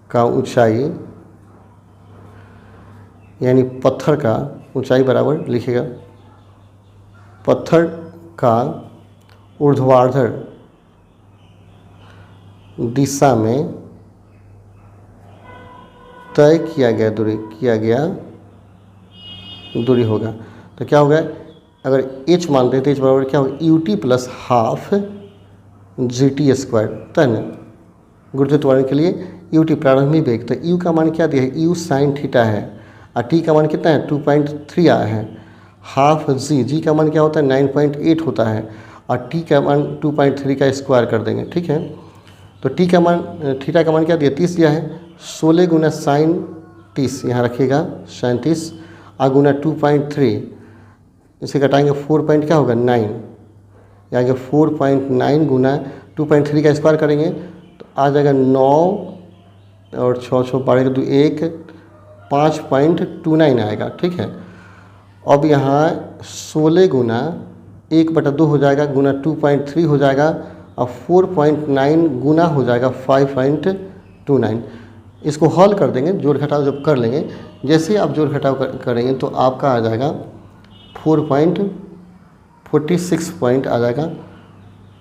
का ऊंचाई यानी पत्थर का ऊंचाई बराबर लिखिएगा पत्थर का ऊर्ध्वाधर दिशा में तय किया गया दूरी होगा। तो क्या होगा, अगर h मानते हैं तो h बराबर क्या होगा ut प्लस हाफ GT² तन गुरुत्व त्वरण के लिए ut प्रारंभिक वेग। तो u का मान क्या दिया है, u साइन थीटा है और t का मान कितना है 2.3 आया है। हाफ g का मान क्या होता है 9.8 होता है और t का मान 2.3 का स्क्वायर कर देंगे, ठीक है। तो t का मान थीटा का मान क्या दिया 30 दिया है, 16 गुना साइन 30 यहाँ रखिएगा साइन 30 और गुना 2.3 इसे घटाएंगे 4 पॉइंट क्या होगा 9, यानी 4.9 गुना 2.3 का स्क्वायर करेंगे तो आ जाएगा 9 और 6 6 12 2 1 5.29 आएगा, ठीक है। अब यहाँ 16 गुना 1/2 हो जाएगा गुना 2.3 हो जाएगा और 4.9 गुना हो जाएगा 5.29। इसको हल कर देंगे, जोड़ घटाव जब कर लेंगे, जैसे आप जोड़ घटाव करेंगे तो आपका आ जाएगा 4.46 पॉइंट आ जाएगा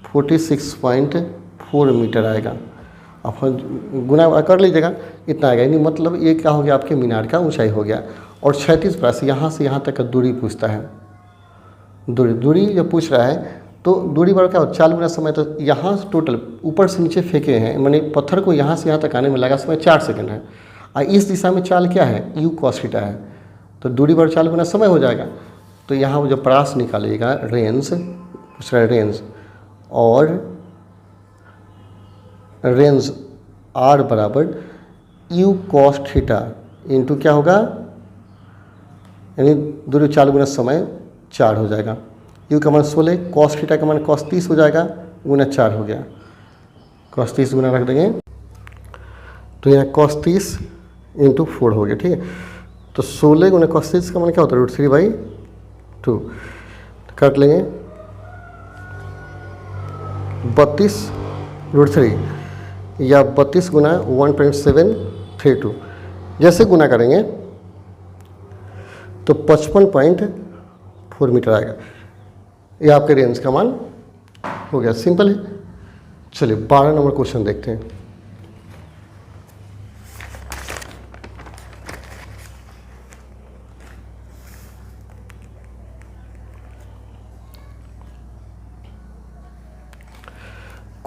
46.4 मीटर आएगा। अब गुना कर लीजिएगा इतना आएगा, यानी मतलब ये क्या हो गया आपके मीनार का ऊंचाई हो गया। और क्षैतिज परास यहाँ से यहाँ तक का दूरी पूछता है, दूरी जब पूछ रहा है तो दूरी बराबर क्या हो 4 गुना समय। तो यहाँ टोटल ऊपर से नीचे फेंके हैं, मैंने पत्थर को यहाँ से यहाँ तक आने में लगा समय 4 सेकंड है और इस दिशा में चाल क्या है यू कॉस थीटा है। तो दूरी बराबर 4 गुना समय हो जाएगा। तो यहाँ जब परास निकालिएगा रेंज पूछ रहा है रेंज, और रेंज आर बराबर यू कॉस थीटा इंटू क्या होगा, यानी दूरी 4 गुना समय 4 हो जाएगा। यू का मान 16, कॉस थीटा का मान कॉस 30 हो जाएगा गुना 4 हो गया, कॉस 30 गुना रख देंगे तो यहाँ कॉस 30 इंटू 4 हो गया, ठीक है। तो 16 गुना कॉस 30 का मान क्या होता है √3/2 काट लेंगे 32 √3 या 32 गुना 1.732। जैसे गुना करेंगे तो 55.4 मीटर आएगा। ये आपके रेंज का मान हो गया, सिंपल है। चलिए 12 नंबर क्वेश्चन देखते हैं।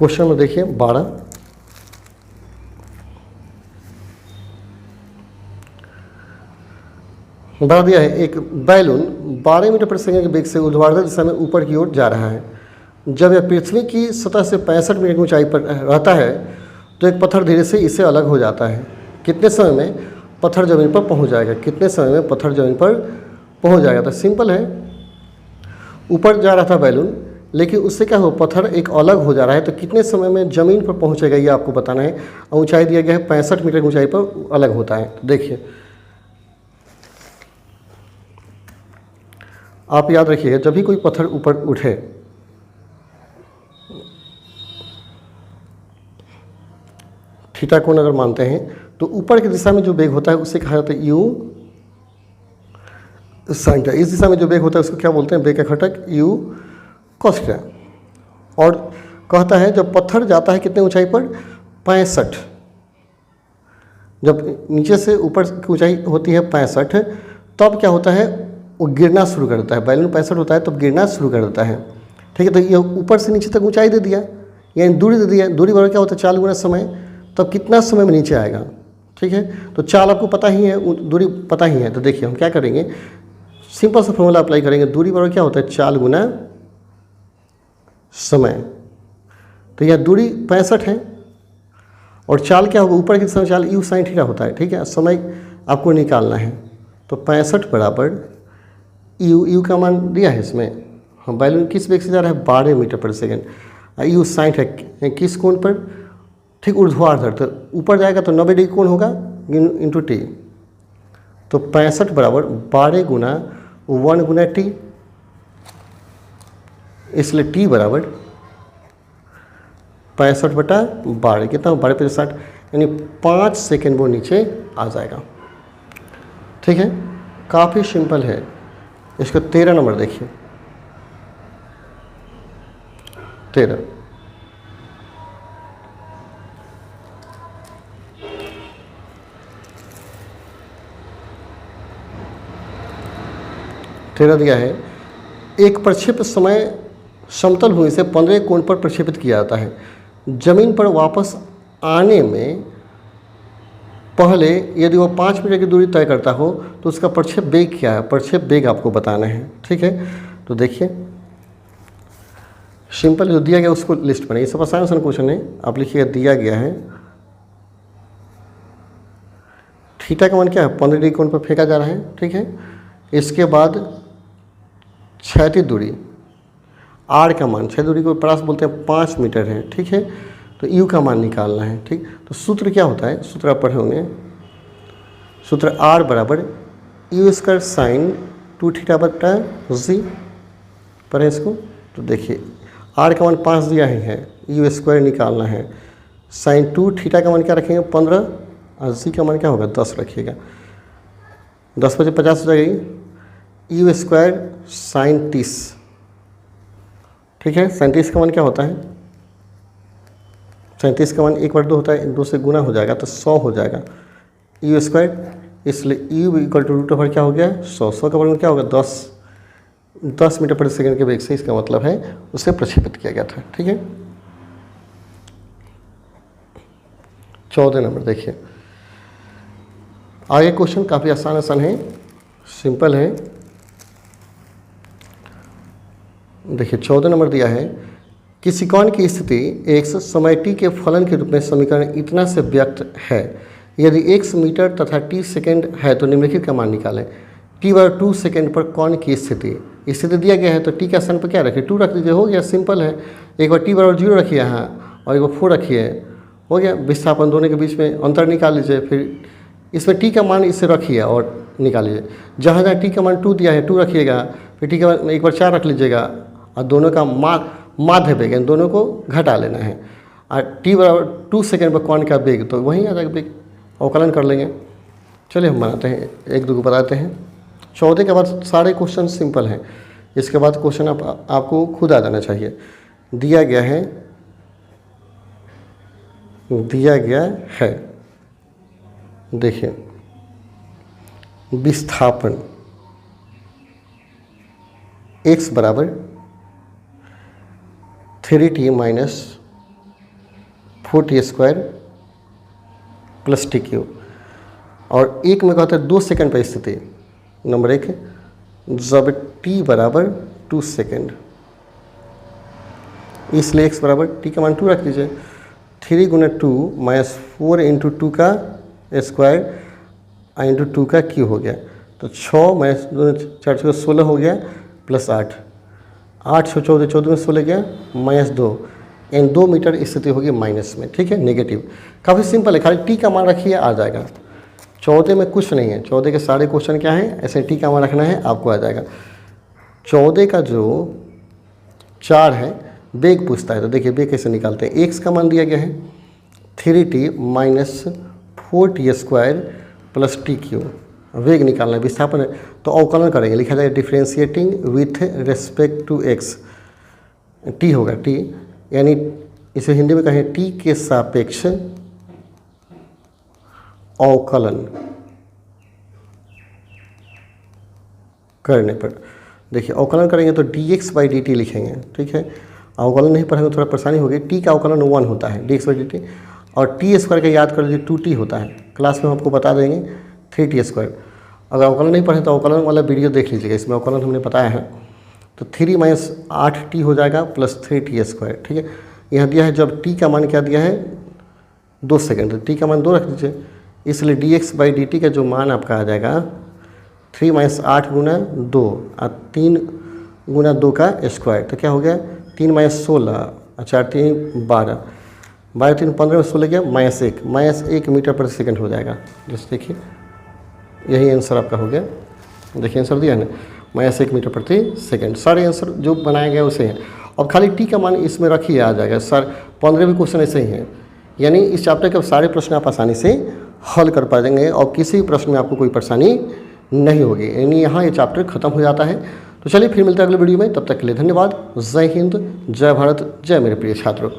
क्वेश्चन में देखिए 12, बता दिया है एक बैलून 12 मीटर प्रति सेकंड के वेग से ऊर्ध्वाधर दिशा में ऊपर की ओर जा रहा है। जब यह पृथ्वी की सतह से 65 मीटर की ऊंचाई पर रहता है तो एक पत्थर धीरे से इससे अलग हो जाता है। कितने समय में पत्थर जमीन पर पहुंच जाएगा? कितने समय में पत्थर जमीन पर पहुंच जाएगा? तो सिंपल है, ऊपर जा रहा था बैलून, लेकिन उससे क्या हो, पत्थर एक अलग हो जा रहा है, तो कितने समय में ज़मीन पर पहुंचेगा ये आपको बताना है। ऊंचाई दिया गया है 65 मीटर की ऊंचाई पर अलग होता है। तो देखिए, आप याद रखिएगा, जब भी कोई पत्थर ऊपर उठे, थीटा कोण अगर मानते हैं, तो ऊपर की दिशा में जो वेग होता है उसे कहा जाता है यू साइन थीटा। इस दिशा में जो वेग होता है उसको क्या बोलते हैं? वेग का घटक यू कॉस थीटा। और कहता है जब पत्थर जाता है कितने ऊंचाई पर? 65। जब नीचे से ऊपर की ऊंचाई होती है 65, तब क्या होता है, वो गिरना शुरू कर देता है। बैलून 65 होता है तब गिरना शुरू कर देता है। ठीक है, तो ये ऊपर से नीचे तक ऊंचाई दे दिया, यानी दूरी दे दिया। दूरी बराबर क्या होता है? 4 गुना समय। तब कितना समय में नीचे आएगा? ठीक है, तो 4 आपको पता ही है, दूरी पता ही है। तो देखिए हम क्या करेंगे, सिंपल सा फॉर्मूला अप्लाई करेंगे। दूरी बराबर क्या होता है? 4 गुना समय। तो यह दूरी 65 है और चाल क्या होगा? ऊपर की दिशा में चाल यू साइन थीटा होता है। ठीक है, समय आपको निकालना है। तो 65 बराबर यू का मान दिया है इसमें। हाँ, बैलून किस वेग से जा रहा है? 12 मीटर प्रति सेकंड। यू साइन है किस कोण पर? ठीक, ऊर्ध्वाधर। तो ऊपर जाएगा तो 90 डिग्री कोण होगा इंटू टी। तो 65 बराबर 12 गुना 1 गुना टी, इसलिए टी बराबर 65/12। कितना? 12×60, यानी 5 सेकेंड वो नीचे आ जाएगा। ठीक है, काफ़ी सिंपल है। इसका 13 नंबर देखिए, 13 दिया है। एक प्रक्षेप्य समय समतल भूमि से 15 कोण पर प्रक्षेपित किया जाता है। जमीन पर वापस आने में पहले यदि वो 5 मीटर की दूरी तय करता हो तो उसका प्रक्षेप वेग क्या है? प्रक्षेप वेग आपको बताना है। ठीक है, तो देखिए सिंपल जो दिया गया उसको लिस्ट बनाइए। सब आसान क्वेश्चन है, आप लिखिएगा दिया गया है थीटा का मान क्या है? 15 डिग्री कोण पर फेंका जा रहा है। ठीक है, इसके बाद क्षैतिज दूरी आर का मान, क्षैतिज दूरी को परास बोलते हैं 5 मीटर है। ठीक है, तो यू का मान निकालना है। ठीक, तो सूत्र क्या होता है? सूत्र आप पढ़े होंगे, सूत्र आर बराबर यू स्क्वायर साइन 2 थीटा बटा जी। पढ़े इसको? तो देखिए आर का मान 5 दिया ही है, यू स्क्वायर निकालना है। साइन 2 थीटा का मान क्या रखेंगे? 15, और जी का मान क्या होगा? 10 रखिएगा। 10 बजे 50 हो जाएगी। You square sine 30। ठीक है, साइन 30 का मान क्या होता है? साइन 30 का मान 1/2 होता है, 2 से गुना हो जाएगा तो 100 हो जाएगा यू स्क्वायर। इसलिए U equal to root over क्या हो गया? 100। 100 का मान क्या होगा? 10 मीटर प्रति सेकंड के वेग से, इसका मतलब है उसे प्रक्षेपित किया गया था। ठीक है, 14 नंबर देखिए। आगे क्वेश्चन काफ़ी आसान है, सिंपल है। देखिए 14 नंबर दिया है, किसी कण की स्थिति x समय t के फलन के रूप में समीकरण इतना से व्यक्त है। यदि x मीटर तथा t सेकेंड है तो निम्नलिखित का मान निकालें। t बराबर 2 सेकेंड पर कण की स्थिति दिया गया है, तो t का स्थान पर क्या रखिए? 2 रख दीजिए, हो गया, सिंपल है। एक बार t बराबर 0 रखिए यहाँ और एक बार 4 रखिए, हो गया। विस्थापन दोनों के बीच में अंतर निकाल लीजिए, फिर इसमें t का मान इसे रखिए और निकाल लीजिए। जहाँ जहाँ t का मान 2 दिया है 2 रखिएगा, फिर t का मान एक बार 4 रख लीजिएगा और दोनों का माध्य वेग, यानी दोनों को घटा लेना है। और t बराबर 2 सेकेंड पर कण का वेग, तो वहीं आ जाएगा वेग, अवकलन कर लेंगे। चलिए हम बनाते हैं, एक दो को बताते हैं। 14 के बाद सारे क्वेश्चन सिंपल हैं। इसके बाद क्वेश्चन आपको खुद आ जाना चाहिए। दिया गया है देखिए विस्थापन, x बराबर 3t minus 4t² plus t³ और एक में कहता है 2 सेकंड पर स्थिति। नंबर 1 जब t बराबर 2 सेकंड, इसलिए x बराबर t का मान 2 रख दीजिए। 3 गुना 2 माइनस 4 इंटू 2 का स्क्वायर इंटू 2 का क्यू हो गया, तो 6 माइनस 4 से 16 हो गया प्लस 8, 8 से 14, 14 में 16 गया माइनस 2, इन 2 मीटर स्थिति होगी माइनस में, ठीक है, नेगेटिव। काफ़ी सिंपल है, खाली टी का मान रखिए आ जाएगा। 14 में कुछ नहीं है, 14 के सारे क्वेश्चन क्या है, ऐसे टी का मान रखना है आपको आ जाएगा। 14 का जो 4 है बेग पूछता है, तो देखिए बेग कैसे निकालते हैं। एक्स का मान दिया गया है 3t minus 4t² plus t³ वेग निकालना है, विस्थापन है, तो अवकलन करेंगे, लिखा जाएगा differentiating with respect to x, t होगा t, यानी इसे हिंदी में कहें t के सापेक्ष अवकलन करने पर। देखिए अवकलन करेंगे तो dx/dt लिखेंगे, ठीक है। अवकलन नहीं पढ़ेंगे थोड़ा परेशानी होगी। t का अवकलन 1 होता है dx/dt, और t² का याद कर लीजिए 2t होता है, क्लास में हम आपको बता देंगे 3t²। अगर अवकलन नहीं पढ़े तो अवकलन वाला वीडियो देख लीजिएगा, इसमें अवकलन हमने बताया है। तो 3 माइनस 8t हो जाएगा प्लस 3t², ठीक है। यहाँ दिया है जब t का मान क्या दिया है 2 सेकंड, तो t का मान 2 रख दीजिए, इसलिए dx/dt का जो मान आपका आ जाएगा 3 माइनस 8 गुना 2 और 3 गुना 2 का स्क्वायर, तो क्या हो गया 3 माइनस 16 और 4 3 12, 12 3 15 में 16 गया माइनस 1 मीटर प्रति सेकंड हो जाएगा। जैसे देखिए यही आंसर आपका हो गया, देखिए आंसर दिया है ना, माइनस 1 मीटर प्रति सेकंड। सारे आंसर जो बनाया गया उसे हैं, अब खाली टी का मान इसमें रखिए आ जाएगा। सर 15 भी क्वेश्चन ऐसे ही हैं, यानी इस चैप्टर के सारे प्रश्न आप आसानी से हल कर पाएंगे और किसी भी प्रश्न में आपको कोई परेशानी नहीं होगी, यानी यहाँ ये चैप्टर खत्म हो जाता है। तो चलिए फिर मिलते हैं अगले वीडियो में, तब तक के लिए धन्यवाद। जय हिंद, जय भारत, जय मेरे प्रिय छात्रों।